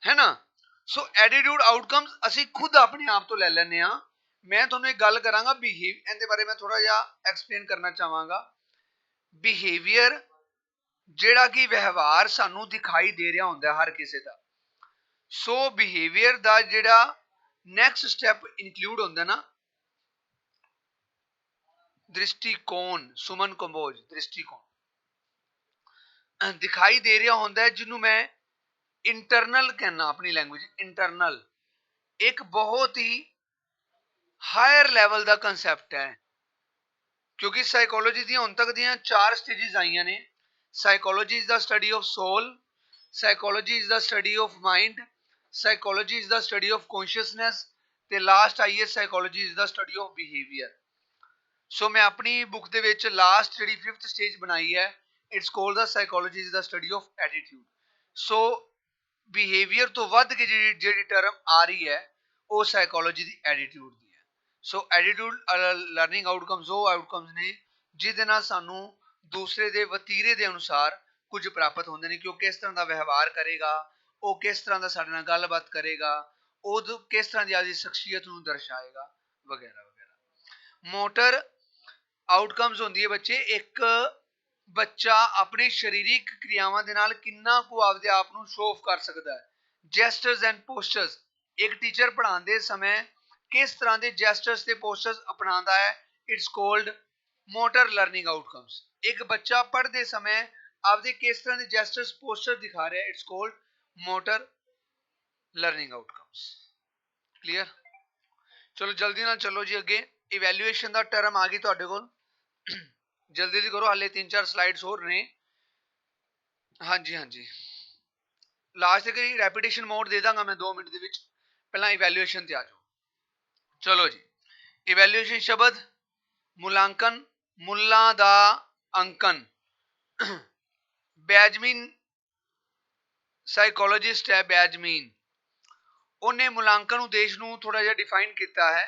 ਹੈ ਨਾ। ਸੋ ਐਟੀਟਿਊਡ ਆਊਟਕਮਸ ਅਸੀਂ ਖੁਦ ਆਪਣੇ ਆਪ ਤੋਂ ਲੈ ਲੈਂਦੇ ਆ। ਮੈਂ ਤੁਹਾਨੂੰ ਇੱਕ ਗੱਲ ਕਰਾਂਗਾ ਇਹਦੇ ਬਾਰੇ ਮੈਂ ਥੋੜਾ ਜਿਹਾ ਐਕਸਪਲੇਨ ਕਰਨਾ ਚਾਹਾਂਗਾ। ਬਿਹੇਵੀਅਰ ਜਿਹੜਾ ਕਿ ਵਿਵਹਾਰ ਸਾਨੂੰ ਦਿਖਾਈ ਦੇ ਰਿਹਾ ਹੁੰਦਾ ਹਰ ਕਿਸੇ ਦਾ। ਸੋ ਬਿਹੇਵੀਅਰ ਦਾ ਜਿਹੜਾ ਨੈਕਸਟ ਸਟੈਪ ਇਨਕਲੂਡ ਹੁੰਦਾ ਨਾ, ਦ੍ਰਿਸ਼ਟੀਕੋਣ। ਸੁਮਨ ਕੰਬੋਜ, ਦ੍ਰਿਸ਼ਟੀਕੋਣ ਦਿਖਾਈ ਦੇ ਰਿਹਾ ਹੁੰਦਾ ਹੈ, ਜਿਹਨੂੰ ਮੈਂ ਇੰਟਰਨਲ ਕਹਿਣਾ, ਆਪਣੀ ਲੈਂਗੁਏਜ ਇੰਟਰਨਲ। ਇੱਕ ਬਹੁਤ ਹੀ ਹਾਇਰ ਲੈਵਲ ਦਾ ਕੰਸੈਪਟ ਹੈ, ਕਿਉਂਕਿ ਸਾਈਕੋਲੋਜੀ ਦੀਆਂ ਹੁਣ ਤੱਕ ਦੀਆਂ 4 ਸਟੇजेस ਆਈਆਂ ਨੇ। Psychology is the study of soul, psychology is the study of mind, psychology is the study of consciousness, ਤੇ ਲਾਸਟ ਆਈ ਹੈ psychology is the study of behaviour. So ਮੈਂ ਆਪਣੀ ਬੁੱਕ ਦੇ ਵਿੱਚ ਲਾਸਟ ਜਿਹੜੀ 5th ਸਟੇਜ ਬਣਾਈ ਹੈ, it's called the psychology is the study of attitude. So behaviour ਤੋਂ ਵੱਧ ਕੇ ਜਿਹੜੀ ਟਰਮ ਆ ਰਹੀ ਹੈ ਉਹ ਸਾਈਕੋਲੋਜੀ ਦੀ ਐਟੀਟਿਊਡ ਦੀ ਹੈ। ਸੋ ਐਟੀਟਿਊਡ ਲਰਨਿੰਗ ਆਊਟਕਮਸ ਉਹ ਆਊਟਕਮਸ ਨੇ ਜਿਹਦੇ ਨਾਲ ਸਾਨੂੰ ਦੂਸਰੇ ਦੇ ਵਤੀਰੇ ਦੇ ਅਨੁਸਾਰ ਕੁਝ ਪ੍ਰਾਪਤ ਹੁੰਦੇ ਨੇ, ਕਿ ਉਹ ਕਿਸ ਤਰ੍ਹਾਂ ਦਾ ਵਿਵਹਾਰ ਕਰੇਗਾ, ਉਹ ਕਿਸ ਤਰ੍ਹਾਂ ਦਾ ਸਾਡੇ ਨਾਲ ਗੱਲਬਾਤ ਕਰੇਗਾ, ਉਹ ਕਿਸ ਤਰ੍ਹਾਂ ਦੀ ਆਪਦੀ ਸ਼ਖਸੀਅਤ ਨੂੰ ਦਰਸਾਏਗਾ, ਵਗੈਰਾ ਵਗੈਰਾ। ਮੋਟਰ ਆਊਟਕਮਸ ਹੁੰਦੀ ਹੈ ਬੱਚੇ, ਇੱਕ ਬੱਚਾ ਆਪਣੇ ਸਰੀਰਕ ਕਿਰਿਆਵਾਂ ਦੇ ਨਾਲ ਕਿੰਨਾ ਕੁ ਆਪਦੇ ਆਪ ਨੂੰ ਸ਼ੋਅ ਆਫ ਕਰ ਸਕਦਾ ਹੈ। ਜੈਸਟਰਸ ਐਂਡ ਪੋਸਚਰਸ, ਇੱਕ ਟੀਚਰ ਪੜ੍ਹਾਉਂਦੇ ਸਮੇਂ ਕਿਸ ਤਰ੍ਹਾਂ ਦੇ ਜੈਸਟਰਸ ਤੇ ਪੋਸਚਰਸ ਅਪਣਾਉਂਦਾ ਹੈ, it's called motor learning outcomes. ਇੱਕ ਬੱਚਾ ਪੜ੍ਹਦੇ ਸਮੇਂ ਆਪਦੇ ਕਿਸ ਤਰ੍ਹਾਂ ਦੇ ਜੈਸਟਰਸ ਪੋਸਚਰ ਦਿਖਾ ਰਿਹਾ, it's called motor learning outcomes. Clear? ਚਲੋ ਜਲਦੀ ਨਾਲ ਚੱਲੋ ਜੀ ਅੱਗੇ। ਇਵੈਲੂਏਸ਼ਨ ਦਾ ਟਰਮ ਆ ਗਈ ਤੁਹਾਡੇ ਕੋਲ। जल्दी जल्दी करो, हाले 3-4 स्लाइड्स होर ने। हाँ जी, हाँ जी, लास्ट तक रैपिटेशन मोड दे दांगा मैं 2 मिनट ਦੇ ਵਿੱਚ। ਪਹਿਲਾਂ ਇਵੈਲੂਏਸ਼ਨ ਤੇ ਆ ਜਾਓ। ਚਲੋ ਜੀ, ਇਵੈਲੂਏਸ਼ਨ ਸ਼ਬਦ ਮੁਲਾਂਕਣ, ਮੁੱਲਾਂ ਦਾ ਅੰਕਨ। ਬੈਜਮਿਨ ਸਾਈਕੋਲੋਜਿਸਟ ਹੈ ਬੈਜਮਿਨ, ਉਹਨੇ ਮੁਲਾਂਕਣ ਉਦੇਸ਼ ਨੂੰ ਥੋੜਾ ਜਿਹਾ ਡਿਫਾਈਨ ਕੀਤਾ ਹੈ।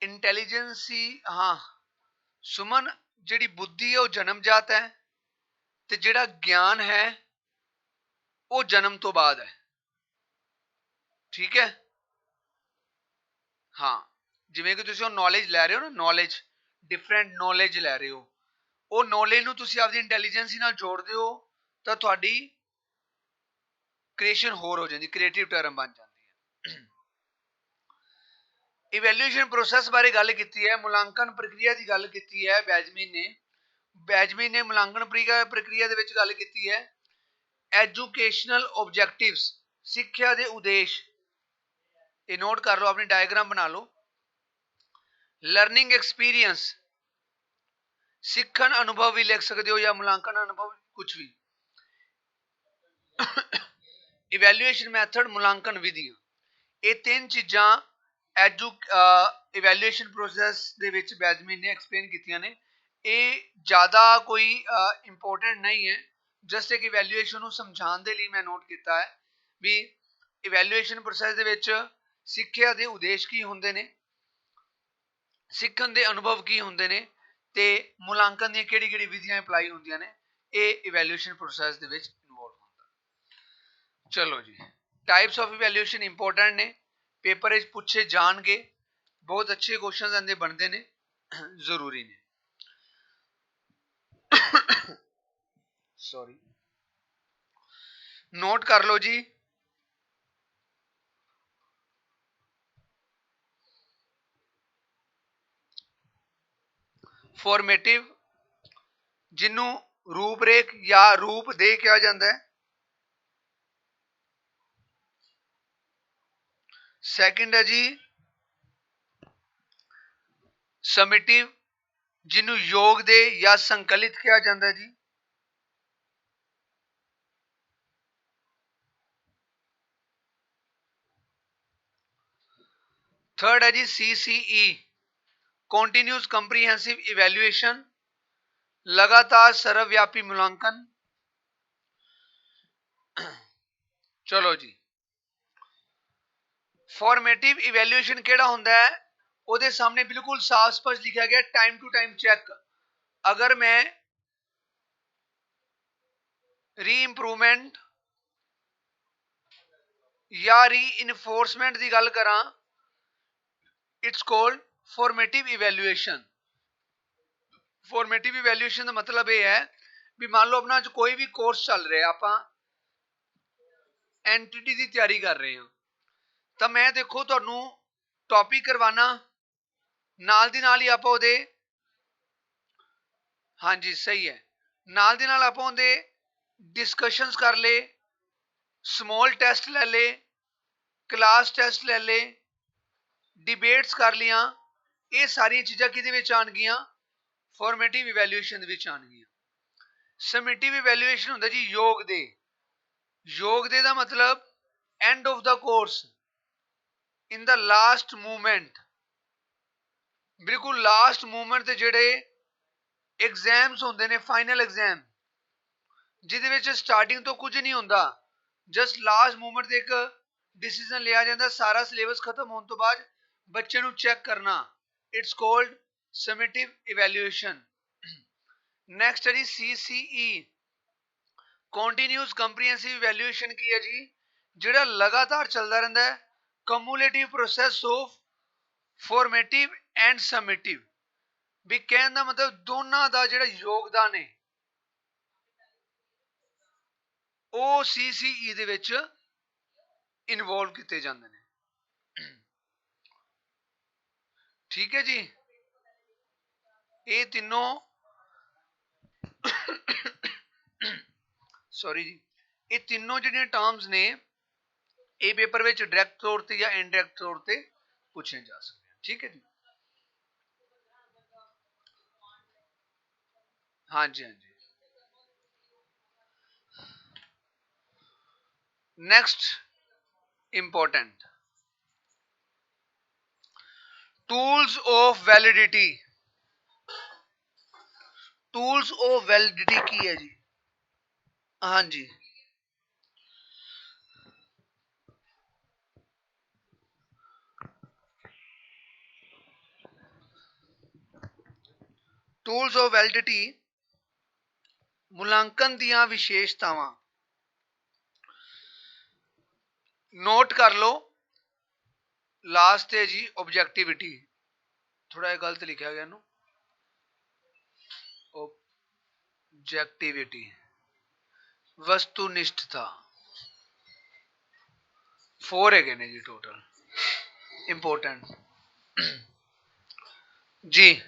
ਇੰਟੈਲੀਜੈਂਸੀ, ਹਾਂ ਸੁਮਨ, ਜਿਹੜੀ ਬੁੱਧੀ ਹੈ ਉਹ ਜਨਮਜਾਤ ਹੈ ਤੇ ਜਿਹੜਾ ਗਿਆਨ ਹੈ ਉਹ ਜਨਮ ਤੋਂ ਬਾਅਦ ਹੈ। ਠੀਕ ਹੈ, ਹਾਂ ਜਿਵੇਂ ਕਿ ਤੁਸੀਂ ਉਹ ਨੌਲੇਜ ਲੈ ਰਹੇ ਹੋ ਨਾ, ਨੌਲੇਜ, ਡਿਫਰੈਂਟ ਨੌਲੇਜ ਲੈ ਰਹੇ ਹੋ, ਉਹ ਨੌਲੇਜ ਨੂੰ ਤੁਸੀਂ ਆਪਦੀ ਇੰਟੈਲੀਜੈਂਸੀ ਨਾਲ ਜੋੜਦੇ ਹੋ ਤਾਂ ਤੁਹਾਡੀ ਕ੍ਰੀਏਸ਼ਨ ਹੋਰ ਹੋ ਜਾਂਦੀ, ਕ੍ਰੀਏਟਿਵ ਟਰਮ ਬਣ ਜਾਂਦੀ ਹੈ। ਇਵੈਲੂਏਸ਼ਨ ਪ੍ਰੋਸੈਸ ਬਾਰੇ ਗੱਲ ਕੀਤੀ ਹੈ, ਮੁਲਾਂਕਣ ਪ੍ਰਕਿਰਿਆ ਦੀ ਗੱਲ ਕੀਤੀ ਹੈ ਬੈਜਮਿਨ ਨੇ। ਬੈਜਮਿਨ ਨੇ ਮੁਲਾਂਕਣ ਪ੍ਰਕਿਰਿਆ ਦੇ ਵਿੱਚ ਗੱਲ ਕੀਤੀ ਹੈ ਐਜੂਕੇਸ਼ਨਲ ਆਬਜੈਕਟਿਵਸ, ਸਿੱਖਿਆ ਦੇ ਉਦੇਸ਼। ਇਹ ਨੋਟ ਕਰ ਲਓ, ਆਪਣੀ ਡਾਇਗਰਾਮ ਬਣਾ ਲਓ। ਲਰਨਿੰਗ ਐਕਸਪੀਰੀਅੰਸ, ਸਿੱਖਣ ਅਨੁਭਵ ਵੀ ਲਿਖ ਸਕਦੇ ਹੋ ਜਾਂ ਮੁਲਾਂਕਣ ਅਨੁਭਵ, ਕੁਝ ਵੀ। ਇਵੈਲੂਏਸ਼ਨ ਮੈਥਡ, ਮੁਲਾਂਕਣ ਵਿਧੀਆਂ, ਇਹ ਤਿੰਨ ਚੀਜ਼ਾਂ ਇਵੈਲੂਏਸ਼ਨ ਪ੍ਰੋਸੈਸ ਦੇ ਵਿੱਚ ਬੈਜਮਿਨ ਨੇ ਐਕਸਪਲੇਨ ਕੀਤੀਆਂ ਨੇ। ਇਹ ਜ਼ਿਆਦਾ ਕੋਈ ਇੰਪੋਰਟੈਂਟ ਨਹੀਂ ਹੈ, ਜਸਟ ਇੱਕ ਇਵੈਲੂਏਸ਼ਨ ਨੂੰ ਸਮਝਾਉਣ ਦੇ ਲਈ ਮੈਂ ਨੋਟ ਕੀਤਾ ਹੈ ਵੀ ਇਵੈਲੂਏਸ਼ਨ ਪ੍ਰੋਸੈਸ ਦੇ ਵਿੱਚ ਸਿੱਖਿਆ ਦੇ ਉਦੇਸ਼ ਕੀ ਹੁੰਦੇ ਨੇ, ਸਿੱਖਣ ਦੇ ਅਨੁਭਵ ਕੀ ਹੁੰਦੇ ਨੇ ਤੇ ਮੁਲਾਂਕਣ ਦੀਆਂ ਕਿਹੜੀ ਕਿਹੜੀ ਵਿਧੀਆਂ ਅਪਲਾਈ ਹੁੰਦੀਆਂ ਨੇ। ਇਹ ਇਵੈਲੂਏਸ਼ਨ ਪ੍ਰੋਸੈਸ ਦੇ ਵਿੱਚ ਇਨਵੋਲਵ ਹੁੰਦਾ। ਚਲੋ ਜੀ, ਟਾਈਪਸ ਆਫ ਇਵੈਲੂਏਸ਼ਨ ਇੰਪੋਰਟੈਂਟ ਨੇ, ਪੇਪਰ ਵਿੱਚ ਪੁੱਛੇ ਜਾਣਗੇ, ਬਹੁਤ ਅੱਛੇ ਕੁਐਸਚਨਸ ਆਂਦੇ ਬਣਦੇ ਨੇ, ਜ਼ਰੂਰੀ ਨੇ। ਸੌਰੀ, ਨੋਟ ਕਰ ਲਓ ਜੀ। ਫਾਰਮੇਟਿਵ, ਜਿਹਨੂੰ ਰੂਪਰੇਖ ਜਾਂ ਰੂਪ ਦੇ ਕਿਹਾ ਜਾਂਦਾ ਹੈ। ਸੈਕਿੰਡ ਹੈ ਜੀ ਸਮਿਟਿਵ, ਜਿਹਨੂੰ ਯੋਗ ਦੇ ਜਾਂ ਸੰਕਲਿਤ ਕਿਹਾ ਜਾਂਦਾ ਜੀ। ਥਰਡ ਹੈ ਜੀ CCE, ਕੰਟੀਨਿਊਸ ਕੰਪਰੀਹੈਂਸਿਵ ਇਵੈਲੂਏਸ਼ਨ, लगातार सर्वव्यापी मूल्यांकन। चलो जी, फॉर्मेटिव इवैल्यूएशन केड़ा हुंदा है, ਉਹਦੇ सामने बिल्कुल साफ स्पष्ट लिखा गया टाइम टू टाइम चेक। अगर मैं री इंप्रूवमेंट या री इनफोर्समेंट की गल करा, it's called formative evaluation. Formative evaluation का मतलब यह है भी मान लो अपना कोई भी कोर्स चल रहा, आप एंटिटी की तैयारी कर रहे हैं, तो मैं देखो तुहानू टॉपिक करवाना, नाल दी नाल ही आप उहदे, हाँ जी सही है, नाल दी नाल आप उहदे डिस्कशंस कर ले, स्मॉल टेस्ट ले ले, क्लास टेस्ट ले ले, डिबेट्स कर लिया, ये सारी चीज़ां किहदे विच आउणगियां, फॉर्मेटिव इवैल्यूएशन दे विच आउणगियां। समेटिव इवैल्यूएशन हुंदा जी योग दे, योग दे दा मतलब end of the course, in the last movement, बिल्कुल लास्ट मूवमेंट ते जेड़े एग्जाम्स होंदे ने, फाइनल एग्जाम, जिहदे विच स्टार्टिंग तो कुछ नहीं होंदा, जस्ट लास्ट मूवमेंट ते एक डिसीजन लिया जाता, सारा सिलेबस खत्म होने तो बाद बच्चे नू चेक करना, it's called summative evaluation. Next है जी CCE, कॉन्टीन्यूस कंप्रीहेंसिव इवैल्यूएशन की है जी, जिहड़ा लगातार चलता रहता है, cumulative process of formative and summative. भी कहने का मतलब दोनों का जिहड़ा योगदान है वो CCE दे विच इनवॉल्व किए जाते हैं। ठीक है जी, ये तीनों सॉरी जी, ये तीनों जिहड़ियां टर्म्स ने ਇਹ ਪੇਪਰ ਵਿੱਚ ਡਾਇਰੈਕਟ ਤੌਰ ਤੇ ਜਾਂ ਇਨਡਾਇਰੈਕਟ ਤੌਰ ਤੇ ਪੁੱਛੇ ਜਾ ਸਕਦੇ ਹਨ। ਠੀਕ ਹੈ ਜੀ। ਹਾਂਜੀ ਹਾਂਜੀ। Next important tools of validity. Tools of validity की है जी? हाँ जी, टूल्स ऑफ वैलिडिटी मूल्यांकन दियां विशेषतावां नोट कर लो। लास्ट है जी ऑब्जेक्टिविटी, थोड़ा गलत लिखा गया ना, ऑब्जेक्टिविटी वस्तुनिष्ठता 4 है ने जी टोटल इंपोर्टेंट जी।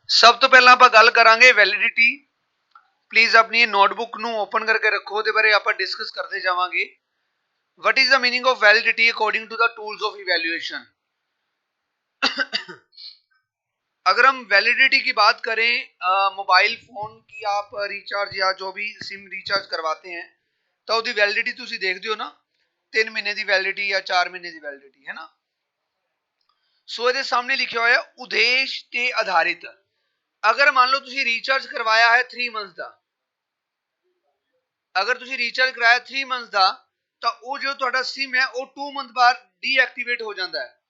सब तो पहला आप गल करांगे वैलिडिटी। प्लीज अपनी नोटबुक नू ओपन करके रखो, ਉਹਦੇ ਬਾਰੇ ਆਪਾਂ डिस्कस करते जावांगे। What is the meaning of validity according to the tools of evaluation. अगर हम वैलिडिटी की बात करें मोबाइल फोन की, आप रिचार्ज या जो भी सिम रिचार्ज करवाते हैं तो उसकी वैलिडिटी तुसी देखते हो ना, 3 महीने की वैलिडिटी या 4 महीने की वैलिडिटी है ना। सो ये सामने लिखा हुआ है उद्देश्य ते आधारित। अगर मान लो तुसी रिचार्ज करवाया है 3 मंथ का, अगर तुसी रिचार्ज कराया 3 मंथ का तो वो जो तुहाडा सिम है वो 2 मंथ बाद डीएक्टिवेट हो जाता है।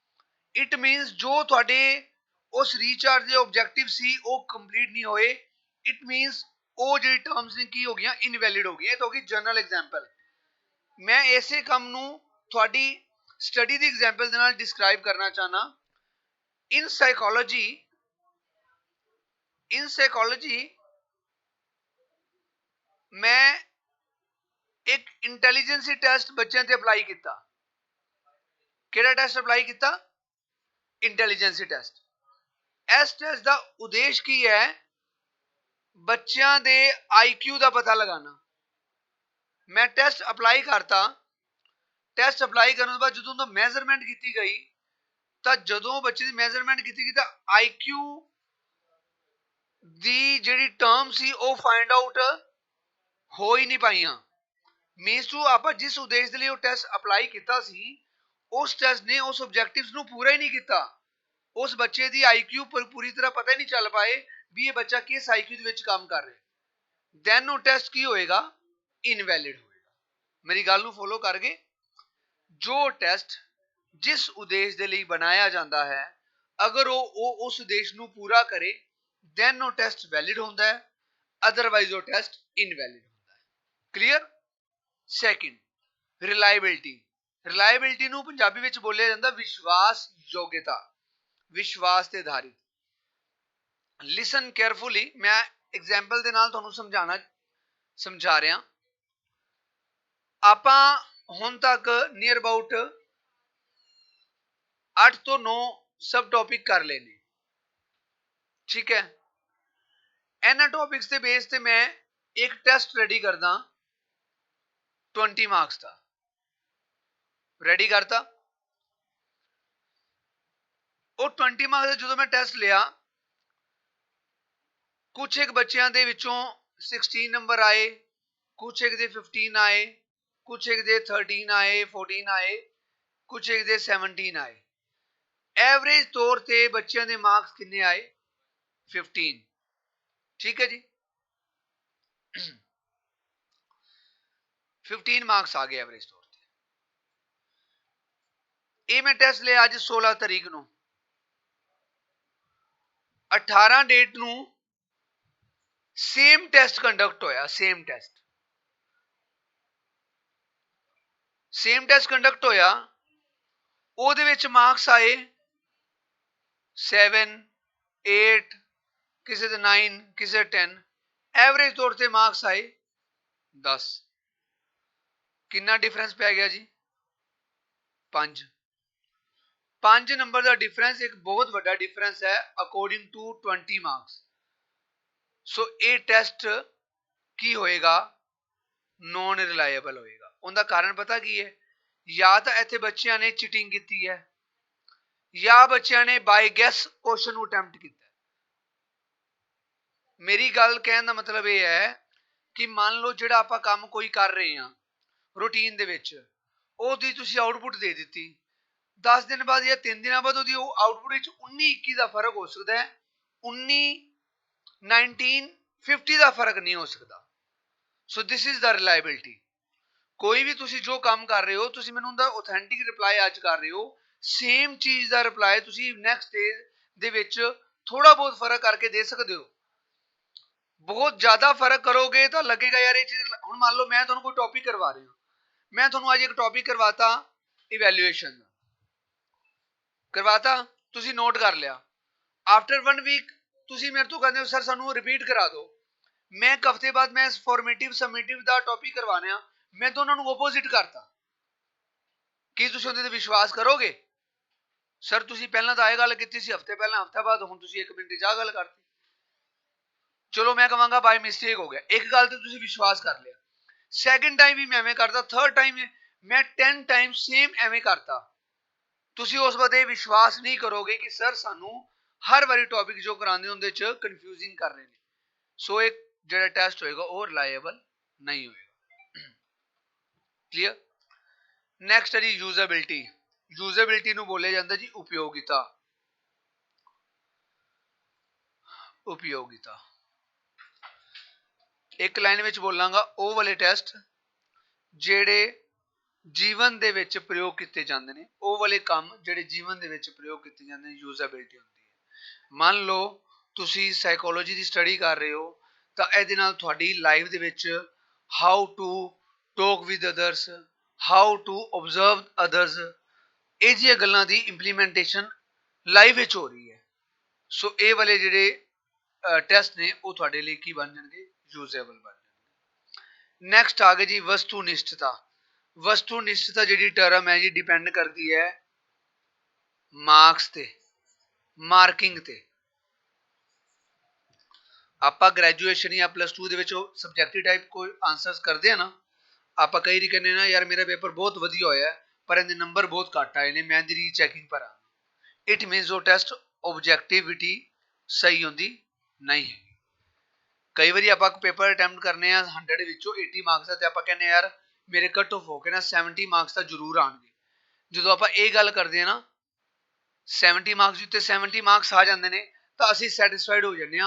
इट मीनस जो तुहाडे उस रिचार्ज के ऑब्जेक्टिव सी वो कंप्लीट नहीं होए। इट मीनस वो जी टर्म्स ने की हो गई इनवैलिड हो गई। तो होगी जनरल एग्जाम्पल। मैं ऐसे काम नू तुहाडी स्टडी दी एग्जाम्पल दे नाल डिस्क्राइब करना चाहना। इन साइकोलॉजी मैं एक इंटैलीजेंसी टेस्ट बच्चों ते अप्लाई किया। केड़ा टेस्ट अप्लाई किया? इंटैलीजेंसी टेस्ट। इस टेस्ट का उद्देश्य की है? बच्चों के IQ का पता लगाना। मैं टेस्ट अप्लाई करता, टेस्ट अप्लाई करने के बाद जो तो मेजरमेंट की गई तो जो बच्चे की मेजरमेंट की गई तो IQ दी जी टर्म सी वो फाइंड आउट हो ही नहीं पाइया। मीनस टू आप जिस उद्देश्य के लिए टेस्ट अप्लाई किया उस टेस्ट ने उस ऑब्जेक्टिव्स नू पूरा ही नहीं किया। उस बच्चे की IQ पर पूरी तरह पता ही नहीं चल पाए भी ये बच्चा किस IQ दे विच काम कर रहा है। दैन वो टेस्ट की होएगा? इनवैलिड होएगा। मेरी गल नू फॉलो करके, जो टेस्ट जिस उद्देश्य के लिए बनाया जाता है अगर वो उस उद्देश्य नू पूरा करे दैन वो टेस्ट वैलिड होता है, अदरवाइज वो टेस्ट इनवैलिड होता है। क्लीयर? Second reliability. रिलायबिलिटी नू पंजाबी विच बोलिया जाता विश्वास योग्यता, विश्वास ते आधारित। लिसन केयरफुली, मैं एग्जाम्पल दे नाल तुहानू समझा रहा। आपां हुण तक नियर अबाउट 8 तो 9 सब टॉपिक कर लेने। ठीक है, इन्हां टॉपिक्स के बेस ते मैं एक टेस्ट रेडी करदा 20 मार्क्स का। रेडी करता वो 20 मार्क्स जो मैं टेस्ट लिया, कुछ एक बच्चों के विचों 16 नंबर आए, कुछ एक दे 15 आए, कुछ एक दे 13 आए, 14 आए, कुछ एक दे 17 आए। एवरेज तौर पे बच्चों के मार्क्स कितने आए? 15। ठीक है जी, 15 मार्क्स आ गए एवरेज तौर पे। ये मैं टेस्ट लिया अज 16 तारीख नू। 18 डेट नू सेम टेस्ट कंडक्ट होया। सेम टेस्ट कंडक्ट होया। ਉਹਦੇ ਵਿੱਚ ਮਾਰਕਸ ਆਏ 7 8 ਕਿਸੇ ਦੇ 9 ਕਿਸੇ 10। ਐਵਰੇਜ ਤੌਰ ਤੇ ਮਾਰਕਸ ਆਏ 10। ਕਿੰਨਾ ਡਿਫਰੈਂਸ ਪੈ ਗਿਆ ਜੀ? 5 ਨੰਬਰ ਦਾ ਡਿਫਰੈਂਸ ਇੱਕ ਬਹੁਤ ਵੱਡਾ ਡਿਫਰੈਂਸ ਹੈ ਅਕੋਰਡਿੰਗ ਟੂ 20 ਮਾਰਕਸ। ਸੋ ਇਹ ਟੈਸਟ ਕੀ ਹੋਏਗਾ? ਨॉन रिलायबल होएगा। उनका कारण पता की है या तो इत्थे बच्चों ने चीटिंग की है या बच्चों ने बाय गैस क्वेश्चन अटैम्प्ट किया। मेरी गल कहने का मतलब यह है कि मान लो जो आप काम कोई कर रहे हैं रूटीन दे विच ओदी तुसी आउटपुट दे दी 10 दिन बाद या 3 दिन बाद ओदी आउटपुट 19-21 का फर्क हो सकता है 19-19-50 का फर्क नहीं हो सकता। So this is the reliability. कोई भी तुसी जो काम कर रहे हो तुसी मैनूं उनका ऑथेंटिक रिप्लाई अज कर रहे हो सेम चीज का रिप्लाई तुसी नैक्सट डे दे विच थोड़ा बहुत फर्क करके दे सकते हो। बहुत ज्यादा फर्क करोगे तो लगेगा यार ये चीज हुण मान लो मैं तुहानूं कोई टॉपिक करवा रहा हूं मैं तुहानूं अज एक टॉपिक करवाता इवैल्यूएशन करवाता तुसी नोट कर लिया आफ्टर 1 वीक तुसी मेरे तो कहते हो सर सानू रिपीट करा दो मैं एक हफ्ते बाद मैं फॉर्मेटिव सबमिटिव दा टॉपिक करवाने मैं दोनों नूं ओपोजिट करता की तुसी उहदे ते विश्वास करोगे? सर तुसी पहला तो आए गल कीती सी हफ्ते पहला हफ्ते बाद हुण तुसी 1 मिनट च गल करती। चलो मैं कहवांगा बाय मिस्टेक हो गया एक गल ते तुसी विश्वास कर लिया सैकेंड टाइम भी मैं एवें करता थर्ड टाइम मैं 10 टाइम सेम एवें करता तुसी उस वक्त ये विश्वास नहीं करोगे कि सर सानू हर बारी टॉपिक जो करांदे उहदे च कंफ्यूजिंग कर रहे हैं। सो एक जो टेस्ट होएगा वो रिलायबल नहीं होएगा। क्लियर। नैक्सट है जी यूजेबिलिटी। यूजेबिलिटी नूं बोले जांदा जी उपयोगिता। उपयोगिता एक लाइन में बोलांगा ਉਹ वाले टेस्ट ਜਿਹੜੇ जीवन ਦੇ ਵਿੱਚ प्रयोग किए जाते हैं ਉਹ वाले काम ਜਿਹੜੇ जीवन ਦੇ ਵਿੱਚ प्रयोग किए जाते हैं यूजेबिलिटी होती है। मान लो ਤੁਸੀਂ साइकोलॉजी की स्टडी कर रहे हो तो ਇਹਦੇ ਨਾਲ ਤੁਹਾਡੀ ਲਾਈਫ ਦੇ ਵਿੱਚ how to talk with others how to observe others ਇਹ ਜਿਹੀਆਂ ਗੱਲਾਂ ਦੀ इंप्लीमेंटेशन लाइफ ਵਿੱਚ हो रही है। सो ਇਹ वाले ਜਿਹੜੇ ਟੈਸਟ ਨੇ ਉਹ ਤੁਹਾਡੇ ਲਈ ਕੀ ਬਣ ਜਾਣਗੇ यूजेबल बन जाएंगे। नैक्सट आ गए जी वस्तुनिष्ठता। वस्तुनिष्ठता जी टर्म है जी डिपेंड करती है मार्क्स ते मार्किंग ते। आप ग्रैजुएशन या +2 सबजैक्टिव टाइप कोई आंसरस करते हैं ना आप कई बार कहने ना यार मेरा पेपर बहुत वधिया होया पर इहदे नंबर बहुत घट आए ने मैं इहदी रीचैकिंग पर आ। इट मीनस वो टेस्ट ऑब्जैक्टिविटी सही होंदी नहीं है। कई बार आप पेपर अटैम्प्ट करने 100 विचों 80 मार्क्स तो आप कहने यार मेरे कट ऑफ होके ना 70 मार्क्स तो जरूर आएंगे। जो आप ये गल करते हैं ना 70 मार्क्स उत्ते 70 मार्क्स आ जाते हैं तो असी सैटिस्फाइड हो जाने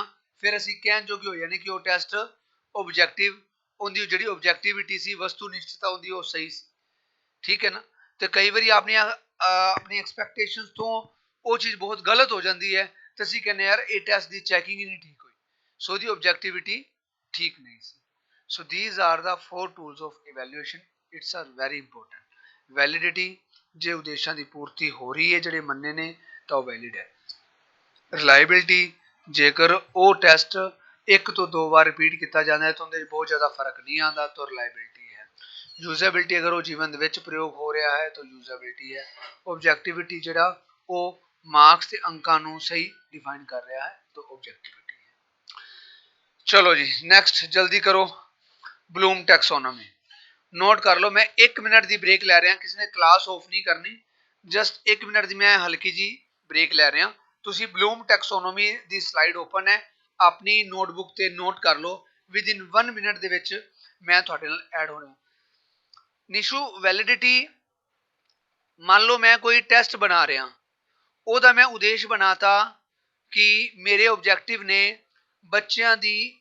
फिर असी कहन जोगे हो जाने कि वो टेस्ट ऑब्जैक्टिव उनकी जी ऑब्जैक्टिविटी सी वस्तुनिष्ठता उनकी वो सही सी। ठीक है ना। तो कई बार अपनी एक्सपैक्टेशंस तो वो चीज़ बहुत गलत हो जाती है तो असी कहने यार ये टेस्ट की चैकिंग ही नहीं ठीक हुई सो दी ऑब्जैक्टिविटी ठीक नहीं सी। So these are the 4 tools of evaluation it's are very important. Validity जे उद्देशां की पूर्ति हो रही है ਜਿਹੜੇ ਮੰਨੇ ਨੇ ਤਾਂ ਉਹ वैलिड है। रिलायबिलिटी जेकर वो टेस्ट एक तो 2 बार रिपीट किया जाता है तो उनके बहुत ज़्यादा फर्क नहीं आता तो रिलायबिलिटी है। यूजेबिलिटी अगर वो जीवन विच प्रयोग हो रहा है तो यूजेबिलिटी है। ऑब्जैक्टिविटी जिहड़ा वो मार्क्स के अंकां नूं सही डिफाइन कर रहा है तो ऑब्जैक्टिविटी है। चलो जी नैक्सट जल्दी करो ब्लूम टैक्सोनॉमी नोट कर लो। मैं 1 मिनट की ब्रेक लै रहा किसी ने क्लास ऑफ नहीं करनी जस्ट 1 मिनट की मैं हल्की जी ब्रेक लै रहा। तुसी ब्लूम टैक्सोनॉमी की स्लाइड ओपन है अपनी नोटबुक ते नोट कर लो विद इन 1 मिनट दे विच मैं तुहाडे नाल ऐड होना। निशु वैलिडिटी मान लो मैं कोई टेस्ट बना रहा ओदा मैं उद्देश्य बनाता कि मेरे ऑब्जैक्टिव ने बच्चों की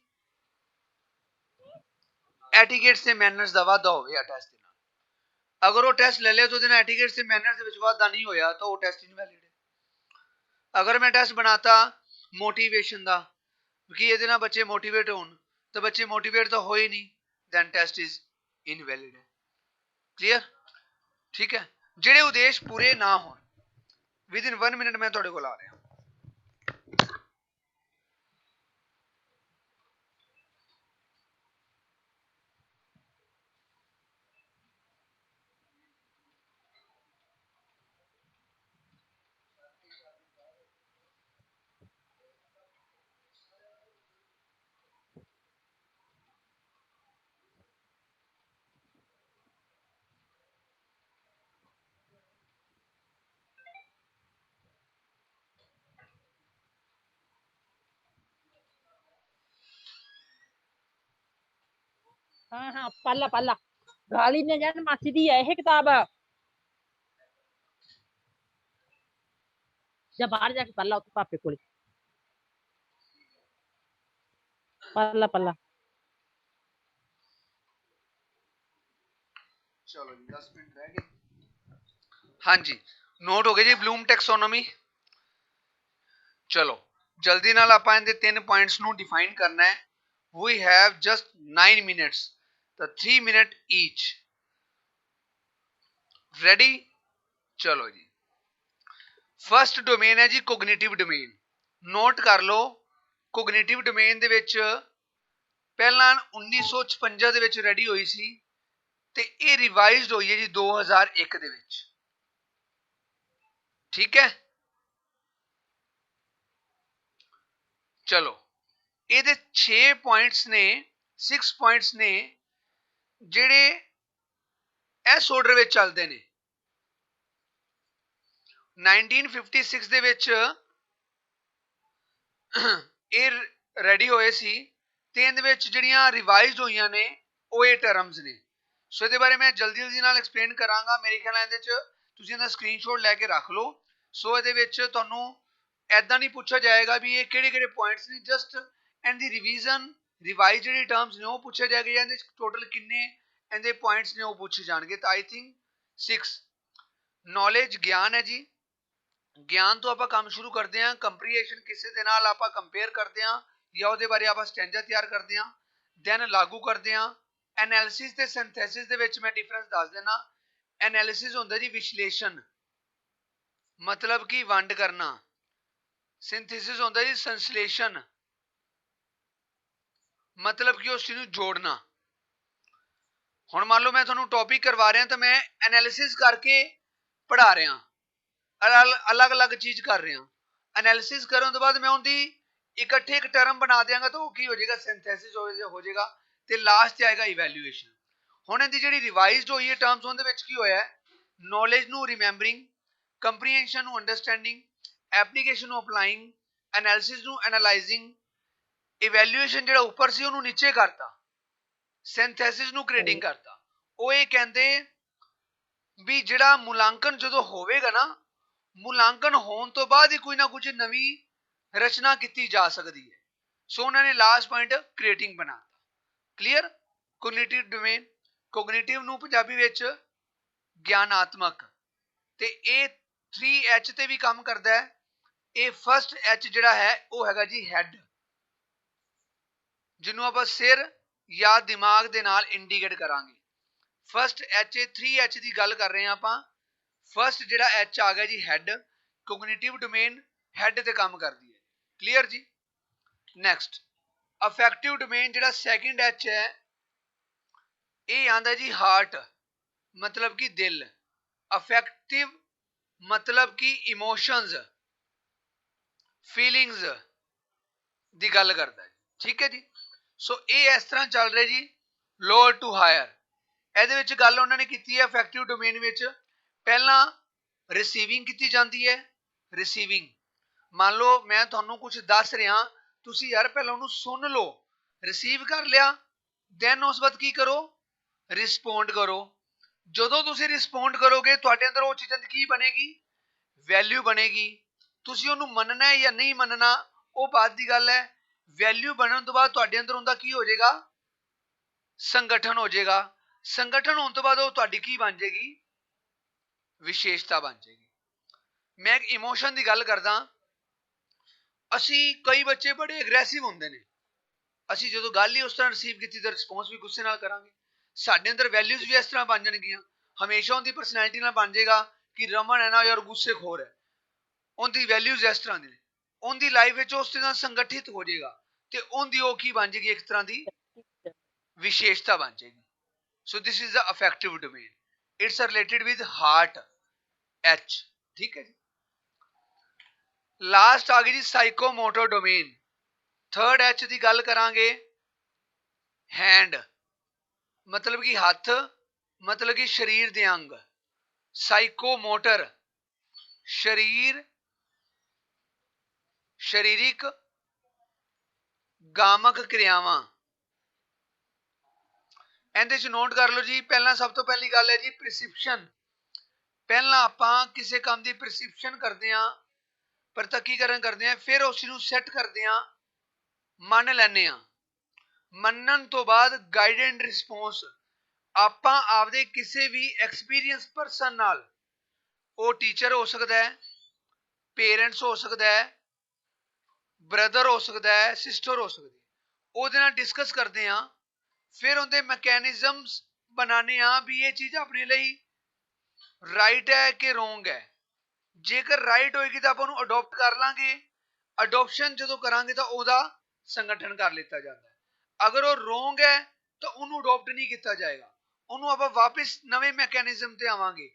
एटिकेट्स ते मैनर्स का वाधा हो टेस्ट दे नाल। अगर वो टेस्ट ले लिया तो एटिकेट्स ते मैनर्स दे विच वाधा नहीं होया तो वो टेस्ट इनवैलिड है। अगर मैं टेस्ट बनाता मोटिवेशन का कि ये ना बच्चे मोटिवेट हो तो बच्चे मोटिवेट तो हो ही नहीं दैन टेस्ट इज इनवैलिड है। क्लियर। ठीक है। जेडे उद्देश्य पूरे ना हो विद इन 1 मिनट मैं तुहाडे कोल आ रहा। हाँ हाँ पाला पाला गाली ने जान मासी दी है ये किताब जा बाहर जाके पाला उस पापे को पाला पाला चलो जी 10 मिनट रह गए। हाँ जी नोट हो गए जी ब्लूम टैक्सोनॉमी। चलो जल्दी नाल ਆਪਾਂ ਇਹਦੇ ਤਿੰਨ ਪੁਆਇੰਟਸ ਨੂੰ ਡਿਫਾਈਨ ਕਰਨਾ ਹੈ। we have just 9 minutes ਤਾਂ 3 ਮਿੰਟ each ready। ਚਲੋ ਜੀ ਫਰਸਟ ਡੋਮੇਨ ਹੈ ਜੀ ਕੋਗਨੀਟਿਵ ਡੋਮੇਨ। ਨੋਟ ਕਰ ਲਓ ਕੋਗਨੀਟਿਵ ਡੋਮੇਨ ਦੇ ਵਿੱਚ ਪਹਿਲਾਂ 1956 ਦੇ ਵਿੱਚ ਰੈਡੀ ਹੋਈ ਸੀ ਤੇ ਇਹ ਰਿਵਾਈਜ਼ਡ ਹੋਈ ਹੈ ਜੀ 2001 ਦੇ ਵਿੱਚ। ਠੀਕ ਹੈ ਚਲੋ ਇਹਦੇ 6 ਪੁਆਇੰਟਸ ਨੇ 6 ਪੁਆਇੰਟਸ ਨੇ ਜਿਹੜੇ ਇਸ ਆਰਡਰ ਵਿੱਚ ਚੱਲਦੇ ਨੇ। 1956 ਦੇ ਵਿੱਚ ਇਹ ਰੈਡੀ ਹੋਏ ਸੀ ਤੇ ਇਹਦੇ ਵਿੱਚ ਜਿਹੜੀਆਂ ਰਿਵਾਈਜ਼ਡ ਹੋਈਆਂ ਨੇ ਉਹ ਇਹ ਟਰਮਸ ਨੇ। ਸੋ ਇਹਦੇ ਬਾਰੇ ਮੈਂ ਜਲਦੀ ਨਾਲ ਐਕਸਪਲੇਨ ਕਰਾਂਗਾ। ਮੇਰੇ ਖਿਆਲ ਨਾਲ ਇਹਦੇ ਚ ਤੁਸੀਂ ਇਹਦਾ ਸਕਰੀਨਸ਼ਾਟ ਲੈ ਕੇ ਰੱਖ ਲਓ। ਸੋ ਇਹਦੇ ਵਿੱਚ ਤੁਹਾਨੂੰ ਐਦਾਂ ਨਹੀਂ ਪੁੱਛਿਆ ਜਾਏਗਾ ਵੀ ਇਹ ਕਿਹੜੇ ਪੁਆਇੰਟਸ ਨੇ, ਜਸਟ ਇਹਦੀ ਰਿਵੀਜ਼ਨ ਰਿਵਾਈਜ਼ ਜਿਹੜੀ ਟਰਮਸ ਨੇ ਉਹ ਪੁੱਛਿਆ ਜਾਏਗਾ ਜਾਂ ਇਹਦੇ ਟੋਟਲ ਕਿੰਨੇ ਇਹਦੇ ਪੁਆਇੰਟਸ ਨੇ ਉਹ ਪੁੱਛੇ ਜਾਣਗੇ। ਤਾਂ ਆਈ ਥਿੰਕ 6 ਨੌਲੇਜ ਗਿਆਨ ਹੈ ਜੀ। ਗਿਆਨ ਤੋਂ ਆਪਾਂ ਕੰਮ ਸ਼ੁਰੂ ਕਰਦੇ ਹਾਂ। ਕੰਪਰੀਹੈਂਸ਼ਨ ਕਿਸੇ ਦੇ ਨਾਲ ਆਪਾਂ ਕੰਪੇਅਰ ਕਰਦੇ ਹਾਂ ਜਾਂ ਉਹਦੇ ਬਾਰੇ ਆਪਾਂ ਸਟੈਂਜਾ ਤਿਆਰ ਕਰਦੇ ਹਾਂ, ਦੈਨ ਲਾਗੂ ਕਰਦੇ ਹਾਂ। ਐਨਾਲਿਸਿਸ ਤੇ ਸਿੰਥੈਸਿਸ ਦੇ ਵਿੱਚ ਮੈਂ ਡਿਫਰੈਂਸ ਦੱਸ ਦੇਣਾ। ਐਨਾਲਿਸਿਸ ਹੁੰਦਾ ਜੀ ਵਿਸ਼ਲੇਸ਼ਣ, ਮਤਲਬ ਕਿ ਵੰਡ ਕਰਨਾ। ਸਿੰਥੇਸਿਸ ਹੁੰਦਾ ਜੀ ਸੰਸ਼ਲੇਸ਼ਣ, ਮਤਲਬ ਕਿ ਉਸ ਚੀਜ਼ ਨੂੰ ਜੋੜਨਾ। ਹੁਣ ਮੰਨ ਲਓ ਮੈਂ ਤੁਹਾਨੂੰ ਟੌਪਿਕ ਕਰਵਾ ਰਿਹਾ ਤਾਂ ਮੈਂ ਐਨਾਲਿਸਿਸ ਕਰਕੇ ਪੜ੍ਹਾ ਰਿਹਾ, ਅਲੱਗ-ਅਲੱਗ ਚੀਜ਼ ਕਰ ਰਿਹਾ। ਐਨਾਲਿਸਿਸ ਕਰਨ ਤੋਂ ਬਾਅਦ ਮੈਂ ਉਹਦੀ ਇਕੱਠੇ ਇੱਕ ਟਰਮ ਬਣਾ ਦਿਆਂਗਾ ਤਾਂ ਉਹ ਕੀ ਹੋ ਜਾਏਗਾ, ਸਿੰਥੈਸਿਸ ਹੋ ਜਾਏਗਾ ਤੇ ਲਾਸਟ ਤੇ ਆਏਗਾ ਇਵੈਲੂਏਸ਼ਨ। ਹੁਣ ਇਹਦੀ ਜਿਹੜੀ ਰਿਵਾਈਜ਼ਡ ਹੋਈ ਹੈ ਟਰਮਸ ਉਹਦੇ ਵਿੱਚ ਕੀ ਹੋਇਆ, ਨੌਲੇਜ ਨੂੰ ਰਿਮੈਂਬਰਿੰਗ, ਕੰਪਰੀਹੈਂਸ਼ਨ ਨੂੰ ਅੰਡਰਸਟੈਂਡਿੰਗ, ਐਪਲੀਕੇਸ਼ਨ ਨੂੰ ਅਪਲਾਈਂਗ, ਐਨਾਲਿਸਿਸ ਨੂੰ ਐਨਾਲਾਈਜ਼ਿੰਗ, ਇਵੈਲੂਏਸ਼ਨ ਜਿਹੜਾ ਉੱਪਰ ਸੀ ਉਹਨੂੰ ਨੀਚੇ ਕਰਤਾ, ਸਿੰਥੈਸਿਸ ਨੂੰ ਕ੍ਰੀਏਟਿੰਗ ਕਰਤਾ। ਉਹ ਇਹ ਕਹਿੰਦੇ ਵੀ ਜਿਹੜਾ ਮੁਲਾਂਕਣ ਜਦੋਂ ਹੋਵੇਗਾ ਨਾ, ਮੁਲਾਂਕਣ ਹੋਣ ਤੋਂ ਬਾਅਦ ਹੀ ਕੋਈ ਨਾ ਕੁਝ ਨਵੀਂ ਰਚਨਾ ਕੀਤੀ ਜਾ ਸਕਦੀ ਹੈ। ਸੋ ਉਹਨਾਂ ਨੇ ਲਾਸਟ ਪੁਆਇੰਟ ਕ੍ਰੀਏਟਿੰਗ ਬਣਾਤਾ। ਕਲੀਅਰ। ਕੋਗਨੀਟਿਵ ਡੋਮੇਨ, ਕੋਗਨੀਟਿਵ ਨੂੰ ਪੰਜਾਬੀ ਵਿੱਚ ਗਿਆਨਾਤਮਕ, ਤੇ ਇਹ 3H ਤੇ ਵੀ ਕੰਮ ਕਰਦਾ ਹੈ। ਇਹ ਫਸਟ H ਜਿਹੜਾ ਹੈ ਉਹ ਹੈਗਾ ਜੀ ਹੈਡ, ਜਿਹਨੂੰ ਆਪਾਂ ਸਿਰ ਜਾਂ ਦਿਮਾਗ ਦੇ ਨਾਲ ਇੰਡੀਕੇਟ ਕਰਾਂਗੇ। ਫਸਟ H 3H ਦੀ ਗੱਲ ਕਰ ਰਹੇ ਹਾਂ ਆਪਾਂ। ਫਸਟ ਜਿਹੜਾ H ਆ ਗਿਆ ਜੀ ਹੈਡ, ਕੋਗਨੀਟਿਵ ਡੋਮੇਨ ਹੈਡ ਤੇ ਕੰਮ ਕਰਦੀ ਹੈ। ਕਲੀਅਰ ਜੀ। ਨੈਕਸਟ ਅਫੈਕਟਿਵ ਡੋਮੇਨ ਜਿਹੜਾ ਸੈਕਿੰਡ H ਹੈ ਇਹ ਆਂਦਾ ਜੀ ਹਾਰਟ, ਮਤਲਬ ਕਿ ਦਿਲ। ਅਫੈਕਟਿਵ ਮਤਲਬ ਕਿ ਇਮੋਸ਼ਨਸ, ਫੀਲਿੰਗਸ ਦੀ ਗੱਲ ਕਰਦਾ ਹੈ। ਠੀਕ ਹੈ ਜੀ। ਸੋ ਇਹ ਇਸ ਤਰ੍ਹਾਂ ਚੱਲ ਰਿਹਾ ਜੀ ਲੋਅਰ ਟੂ ਹਾਇਰ। ਇਹਦੇ ਵਿੱਚ ਗੱਲ ਉਹਨਾਂ ਨੇ ਕੀਤੀ ਹੈ ਅਫੈਕਟਿਵ ਡੋਮੇਨ ਵਿੱਚ ਪਹਿਲਾਂ ਰਿਸੀਵਿੰਗ ਕੀਤੀ ਜਾਂਦੀ ਹੈ। ਰਿਸੀਵਿੰਗ, ਮੰਨ ਲਓ ਮੈਂ ਤੁਹਾਨੂੰ ਕੁਝ ਦੱਸ ਰਿਹਾ, ਤੁਸੀਂ ਯਾਰ ਪਹਿਲਾਂ ਉਹਨੂੰ ਸੁਣ ਲਓ, ਰਿਸੀਵ ਕਰ ਲਿਆ, ਦੈਨ ਉਸ ਵਕਤ ਕੀ ਕਰੋ, ਰਿਸਪੌਂਡ ਕਰੋ। ਜਦੋਂ ਤੁਸੀਂ ਰਿਸਪੌਂਡ ਕਰੋਗੇ ਤੁਹਾਡੇ ਅੰਦਰ ਉਹ ਚੀਜ਼ਾਂ ਦੀ ਕੀ ਬਣੇਗੀ, ਵੈਲਿਊ ਬਣੇਗੀ। ਤੁਸੀਂ ਉਹਨੂੰ ਮੰਨਣਾ ਹੈ ਜਾਂ ਨਹੀਂ ਮੰਨਣਾ ਉਹ ਬਾਅਦ ਦੀ ਗੱਲ ਹੈ। ਵੈਲਿਊ ਬਣਨ ਤੋਂ ਬਾਅਦ ਤੁਹਾਡੇ ਅੰਦਰ ਹੁੰਦਾ ਕੀ ਹੋ ਜਾਏਗਾ, ਸੰਗਠਨ ਹੋ ਜਾਏਗਾ। ਸੰਗਠਨ ਹੋਣ ਤੋਂ ਬਾਅਦ ਉਹ ਤੁਹਾਡੀ ਕੀ ਬਣ ਜਾਏਗੀ, ਵਿਸ਼ੇਸ਼ਤਾ ਬਣ ਜਾਏਗੀ। ਮੈਂ ਇੱਕ ਇਮੋਸ਼ਨ ਦੀ ਗੱਲ ਕਰਦਾ। ਅਸੀਂ ਕਈ ਬੱਚੇ ਬੜੇ ਐਗਰੈਸਿਵ ਹੁੰਦੇ ਨੇ, ਅਸੀਂ ਜਦੋਂ ਗੱਲ ਹੀ ਉਸ ਤਰ੍ਹਾਂ ਰਿਸੀਵ ਕੀਤੀ ਤਾਂ ਰਿਸਪੌਂਸ ਵੀ ਗੁੱਸੇ ਨਾਲ ਕਰਾਂਗੇ। ਸਾਡੇ ਅੰਦਰ ਵੈਲਿਊਜ਼ ਵੀ ਇਸ ਤਰ੍ਹਾਂ ਬਣ ਜਾਣਗੀਆਂ। ਹਮੇਸ਼ਾ ਉਹਦੀ ਪਰਸਨੈਲਿਟੀ ਨਾਲ ਬਣ ਜਾਏਗਾ ਕਿ ਰਮਨ ਹੈ ਨਾ ਯਾਰ ਗੁੱਸੇ ਖੋਰ ਹੈ, ਉਹਦੀ ਵੈਲਿਊਜ਼ ਇਸ ਤਰ੍ਹਾਂ ਦੀ ਨੇ। ਉਹਦੀ ਲਾਈਫ ਵਿੱਚ ਉਸ ਤਰ੍ਹਾਂ ਸੰਗਠਿਤ ਹੋ ਜਾਏਗਾ ਤੇ ਉਹਦੀ ਉਹ ਕੀ ਬਣ ਜਾਏਗੀ, ਇੱਕ ਤਰ੍ਹਾਂ ਦੀ ਵਿਸ਼ੇਸ਼ਤਾ ਬਣ ਜਾਏਗੀ। So this is the affective domain, it's related with heart H। ਠੀਕ ਹੈ ਜੀ। ਲਾਸਟ ਆ ਗਈ ਜੀ ਸਾਈਕੋਮੋਟਰ ਡੋਮੇਨ। ਥਰਡ H ਦੀ ਗੱਲ ਕਰਾਂਗੇ, ਹੈਂਡ ਮਤਲਬ ਕਿ ਹੱਥ, ਮਤਲਬ ਕਿ ਸਰੀਰ ਦੇ ਅੰਗ। ਸਾਈਕੋਮੋਟਰ ਸਰੀਰ, ਸਰੀਰਿਕ ਗਾਮਕ ਕਿਰਿਆਵਾਂ। ਇਹਦੇ ਚ ਨੋਟ ਕਰ ਲਓ ਜੀ। ਪਹਿਲਾਂ ਸਭ ਤੋਂ ਪਹਿਲੀ ਗੱਲ ਹੈ ਜੀ ਪ੍ਰਿਸਕ੍ਰਿਪਸ਼ਨ। ਪਹਿਲਾਂ ਆਪਾਂ ਕਿਸੇ ਕੰਮ ਦੀ ਪ੍ਰਿਸਕ੍ਰਿਪਸ਼ਨ ਕਰਦੇ ਹਾਂ, ਪ੍ਰਤੱਕੀਕਰਨ ਕਰਦੇ ਹਾਂ, ਫਿਰ ਉਸ ਨੂੰ ਸੈੱਟ ਕਰਦੇ ਹਾਂ, ਮੰਨ ਲੈਂਦੇ ਹਾਂ। ਮੰਨਣ ਤੋਂ ਬਾਅਦ ਗਾਈਡ ਐਂਡ ਰਿਸਪੌਂਸ ਆਪਾਂ ਆਪਦੇ ਕਿਸੇ ਵੀ ਐਕਸਪੀਰੀਅੰਸ ਪਰਸਨ ਨਾਲ, ਉਹ ਟੀਚਰ ਹੋ ਸਕਦਾ ਹੈ, ਪੇਰੈਂਟਸ ਹੋ ਸਕਦਾ ਹੈ, ਬ੍ਰਦਰ ਹੋ ਸਕਦਾ ਹੈ, ਸਿਸਟਰ ਹੋ ਸਕਦੀ ਹੈ, ਉਹਦੇ ਨਾਲ ਡਿਸਕਸ ਕਰਦੇ ਹਾਂ। ਫਿਰ ਉਹਦੇ ਮੈਕੈਨਿਜ਼ਮਸ ਬਣਾਉਂਦੇ ਹਾਂ ਵੀ ਇਹ ਚੀਜ਼ ਆਪਣੇ ਲਈ ਰਾਈਟ ਹੈ ਕਿ ਰੋਂਗ ਹੈ। ਜੇਕਰ ਰਾਈਟ ਹੋਏਗੀ ਤਾਂ ਆਪਾਂ ਉਹਨੂੰ ਅਡੋਪਟ ਕਰ ਲਾਂਗੇ। ਅਡੋਪਸ਼ਨ ਜਦੋਂ ਕਰਾਂਗੇ ਤਾਂ ਉਹਦਾ ਸੰਗਠਨ ਕਰ ਲਿੱਤਾ ਜਾਂਦਾ ਹੈ। ਅਗਰ ਉਹ ਰੋਂਗ ਹੈ ਤਾਂ ਉਹਨੂੰ ਅਡੋਪਟ ਨਹੀਂ ਕੀਤਾ ਜਾਏਗਾ, ਉਹਨੂੰ ਆਪਾਂ ਵਾਪਿਸ ਨਵੇਂ ਮੈਕੈਨਿਜ਼ਮ ਤੇ ਆਵਾਂਗੇ।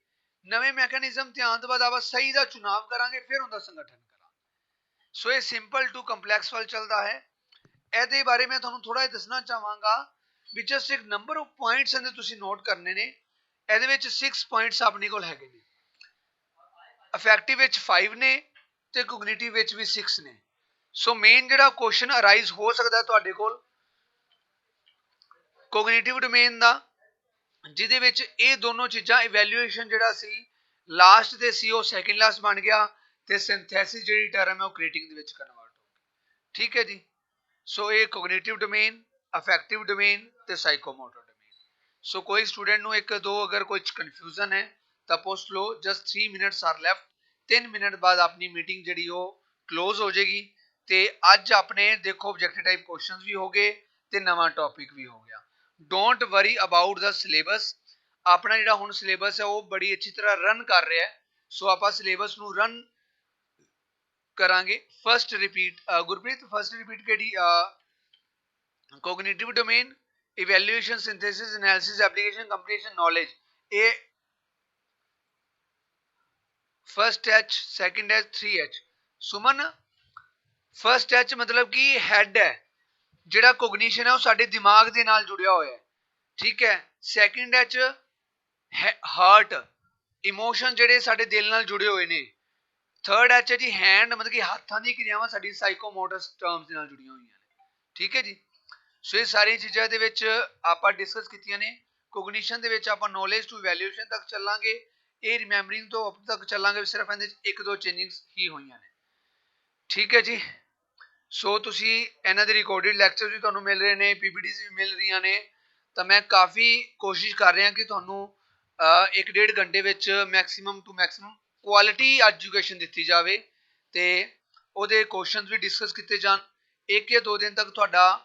ਨਵੇਂ ਮੈਕੈਨਿਜ਼ਮ ਤੇ ਆਉਣ ਤੋਂ ਬਾਅਦ ਆਪਾਂ ਸਹੀ ਦਾ ਚੁਣਾਵ ਕਰਾਂਗੇ, ਫਿਰ ਉਹਦਾ ਸੰਗਠਨ ਕਰਾਂਗੇ। ਸੋ ਇਹ ਸਿੰਪਲ ਟੂ ਕੰਪਲੈਕਸ ਵੱਲ ਚੱਲਦਾ ਹੈ। ਇਹਦੇ ਬਾਰੇ ਮੈਂ ਤੁਹਾਨੂੰ ਥੋੜਾ ਜਿਹਾ ਦੱਸਣਾ ਚਾਹਾਂਗਾ ਵੀ ਜਸਟ ਇੱਕ ਨੰਬਰ ਆਫ ਪੁਆਇੰਟਸ ਇਹਦੇ ਤੁਸੀਂ ਨੋਟ ਕਰਨੇ ਨੇ। ਇਹਦੇ ਵਿੱਚ 6 ਪੁਆਇੰਟਸ ਆਪਣੇ ਕੋਲ ਹੈਗੇ ਨੇ। ਅਫੈਕਟਿਵ ਵਿੱਚ 5 ਨੇ ਤੇ ਕੋਗਨੀਟਿਵ ਵਿੱਚ ਵੀ 6 ਨੇ। ਸੋ ਮੇਨ ਜਿਹੜਾ ਕੁਐਸਚਨ ਅਰਾਈਜ਼ ਹੋ ਸਕਦਾ ਤੁਹਾਡੇ ਕੋਲ ਕੋਗਨੀਟਿਵ ਡੋਮੇਨ ਦਾ, ਜਿਹਦੇ ਵਿੱਚ ਇਹ ਦੋਨੋਂ ਚੀਜ਼ਾਂ ਇਵੈਲੂਏਸ਼ਨ ਜਿਹੜਾ ਸੀ ਲਾਸਟ ਤੇ ਸੀ ਉਹ ਸੈਕੰਡ ਲਾਸਟ ਬਣ ਗਿਆ, ਤੇ ਸਿੰਥੈਸਿਸ ਜਿਹੜੀ ਟਰਮ ਹੈ ਉਹ ਕ੍ਰੀਏਟਿੰਗ ਦੇ ਵਿੱਚ ਕਨਵਰਟ ਹੋ ਗਈ। ਠੀਕ ਹੈ ਜੀ। ਸੋ ਇਹ ਕੋਗਨੀਟਿਵ ਡੋਮੇਨ, ਅਫੈਕਟਿਵ ਡੋਮੇਨ ਤੇ ਸਾਈਕੋਮੋਟਰ ਡੋਮੇਨ। ਸੋ ਕੋਈ ਸਟੂਡੈਂਟ ਨੂੰ ਇੱਕ ਦੋ ਅਗਰ ਕੋਈ ਕਨਫਿਊਜ਼ਨ ਹੈ ਤਾਂ ਪੁੱਛ ਲਓ। Just 3 minutes are left. 3 minute ਬਾਅਦ ਆਪਣੀ ਮੀਟਿੰਗ ਜਿਹੜੀ ਉਹ ਕਲੋਜ਼ ਹੋ ਜਾਏਗੀ। ਤੇ ਅੱਜ ਆਪਣੇ ਦੇਖੋ ਆਬਜੈਕਟਿਵ ਟਾਈਪ ਕੁਐਸਚਨਸ ਵੀ ਹੋ ਗਏ ਤੇ ਨਵਾਂ ਟੌਪਿਕ ਵੀ ਹੋ ਗਿਆ। Don't worry about the syllabus. ਆਪਣਾ ਜਿਹੜਾ ਹੁਣ ਸਿਲੇਬਸ ਹੈ ਉਹ ਬੜੀ ਅੱਛੀ ਤਰ੍ਹਾਂ ਰਨ ਕਰ ਰਿਹਾ ਹੈ। ਸੋ ਆਪਾਂ ਸਿਲੇਬਸ ਨੂੰ ਰਨ ਕਰਾਂਗੇ। First repeat Gurpreet, first repeat ਕਿਹੜੀ? Cognitive domain, evaluation, synthesis, analysis, application, comprehension, knowledge. ਇਹ first H, second H, 3H। Suman, first H ਮਤਲਬ ਕਿ ਹੈਡ ਹੈ, ਜਿਹੜਾ ਕੋਗਨੀਸ਼ਨ ਹੈ ਉਹ ਸਾਡੇ ਦਿਮਾਗ ਦੇ ਨਾਲ ਜੁੜਿਆ ਹੋਇਆ ਹੈ। ਠੀਕ ਹੈ। ਸੈਕੰਡ ਐਚ ਹਾਰਟ, ਇਮੋਸ਼ਨ ਜਿਹੜੇ ਸਾਡੇ ਦਿਲ ਨਾਲ ਜੁੜੇ ਹੋਏ ਨੇ। ਥਰਡ ਐਚ ਹੈ ਜੀ ਹੈਂਡ, ਮਤਲਬ ਕਿ ਹੱਥਾਂ ਦੀ ਕਿਰਿਆਵਾਂ ਸਾਡੀ ਸਾਈਕੋਮੋਟਰ ਟਰਮਸ ਦੇ ਨਾਲ ਜੁੜੀਆਂ ਹੋਈਆਂ ਨੇ। ਠੀਕ ਹੈ ਜੀ। ਸੋ ਇਹ ਸਾਰੀਆਂ ਚੀਜ਼ਾਂ ਦੇ ਵਿੱਚ ਆਪਾਂ ਡਿਸਕਸ ਕੀਤੀਆਂ ਨੇ। ਕੋਗਨੀਸ਼ਨ ਦੇ ਵਿੱਚ ਆਪਾਂ ਨੌਲੇਜ ਟੂ ਵੈਲਿਊਏਸ਼ਨ ਤੱਕ ਚੱਲਾਂਗੇ। ਇਹ ਰਿਮੈਂਬਰਿੰਗ ਤੋਂ ਅਪ ਤੱਕ ਚੱਲਾਂਗੇ। ਸਿਰਫ ਇਹਦੇ ਵਿੱਚ ਇੱਕ ਦੋ ਚੇਂਜਿੰਗਸ ਹੀ ਹੋਈਆਂ ਨੇ। ਠੀਕ ਹੈ ਜੀ। ਸੋ ਤੁਸੀਂ ਇਹਨਾਂ ਦੇ ਰਿਕਾਰਡਡ ਲੈਕਚਰ ਵੀ ਤੁਹਾਨੂੰ ਮਿਲ ਰਹੇ ਨੇ, ਪੀਪੀਟੀਜ਼ ਵੀ ਮਿਲ ਰਹੀਆਂ ਨੇ। ਤਾਂ ਮੈਂ ਕਾਫੀ ਕੋਸ਼ਿਸ਼ ਕਰ ਰਿਹਾ ਕਿ ਤੁਹਾਨੂੰ 1-1.5 ਘੰਟੇ ਵਿੱਚ maximum two maximum quality education ਦਿੱਤੀ ਜਾਵੇ ਤੇ ਉਹਦੇ ਕੁਐਸਚਨਸ ਵੀ ਡਿਸਕਸ ਕੀਤੇ ਜਾਣ। 1 ਜਾਂ 2 ਦਿਨ ਤੱਕ ਤੁਹਾਡਾ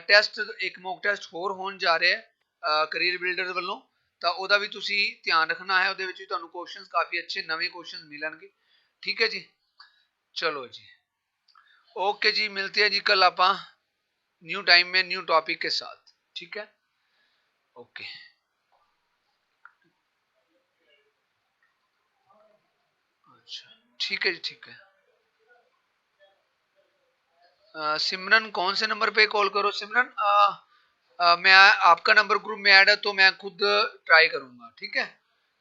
ਟੈਸਟ, ਇੱਕ ਮੌਕ ਟੈਸਟ ਹੋਰ ਹੋਣ ਜਾ ਰਿਹਾ ਹੈ ਕਰੀਅਰ ਬਿਲਡਰ ਵੱਲੋਂ। ਤਾਂ ਉਹਦਾ ਵੀ ਤੁਸੀਂ ਧਿਆਨ ਰੱਖਣਾ ਹੈ। ਉਹਦੇ ਵਿੱਚ ਵੀ ਤੁਹਾਨੂੰ ਕੁਐਸਚਨਸ ਕਾਫੀ ਅੱਛੇ ਨਵੇਂ ਕੁਐਸਚਨਸ ਮਿਲਣਗੇ। ਠੀਕ ਹੈ ਜੀ। चलो जी, ओके जी, मिलते हैं जी कल आप न्यू टाइम में न्यू टॉपिक के साथ। ठीक है, ओके। अच्छा, ठीक है जी, ठीक है। सिमरन कौन से नंबर पे कॉल करो सिमरन? मैं आपका नंबर ग्रुप में ऐड है तो मैं खुद ट्राई करूंगा। ठीक है,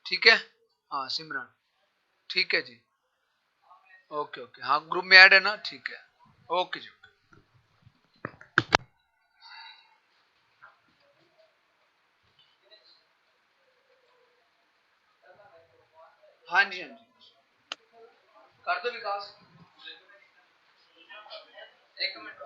ठीक है। हाँ सिमरन, ठीक है जी, ओके ओके। हाँ ग्रुप में ऐड है ना, ठीक है, ओके जी। हाँ जी, हाँ जी, कर दो विकास। एक मिनट।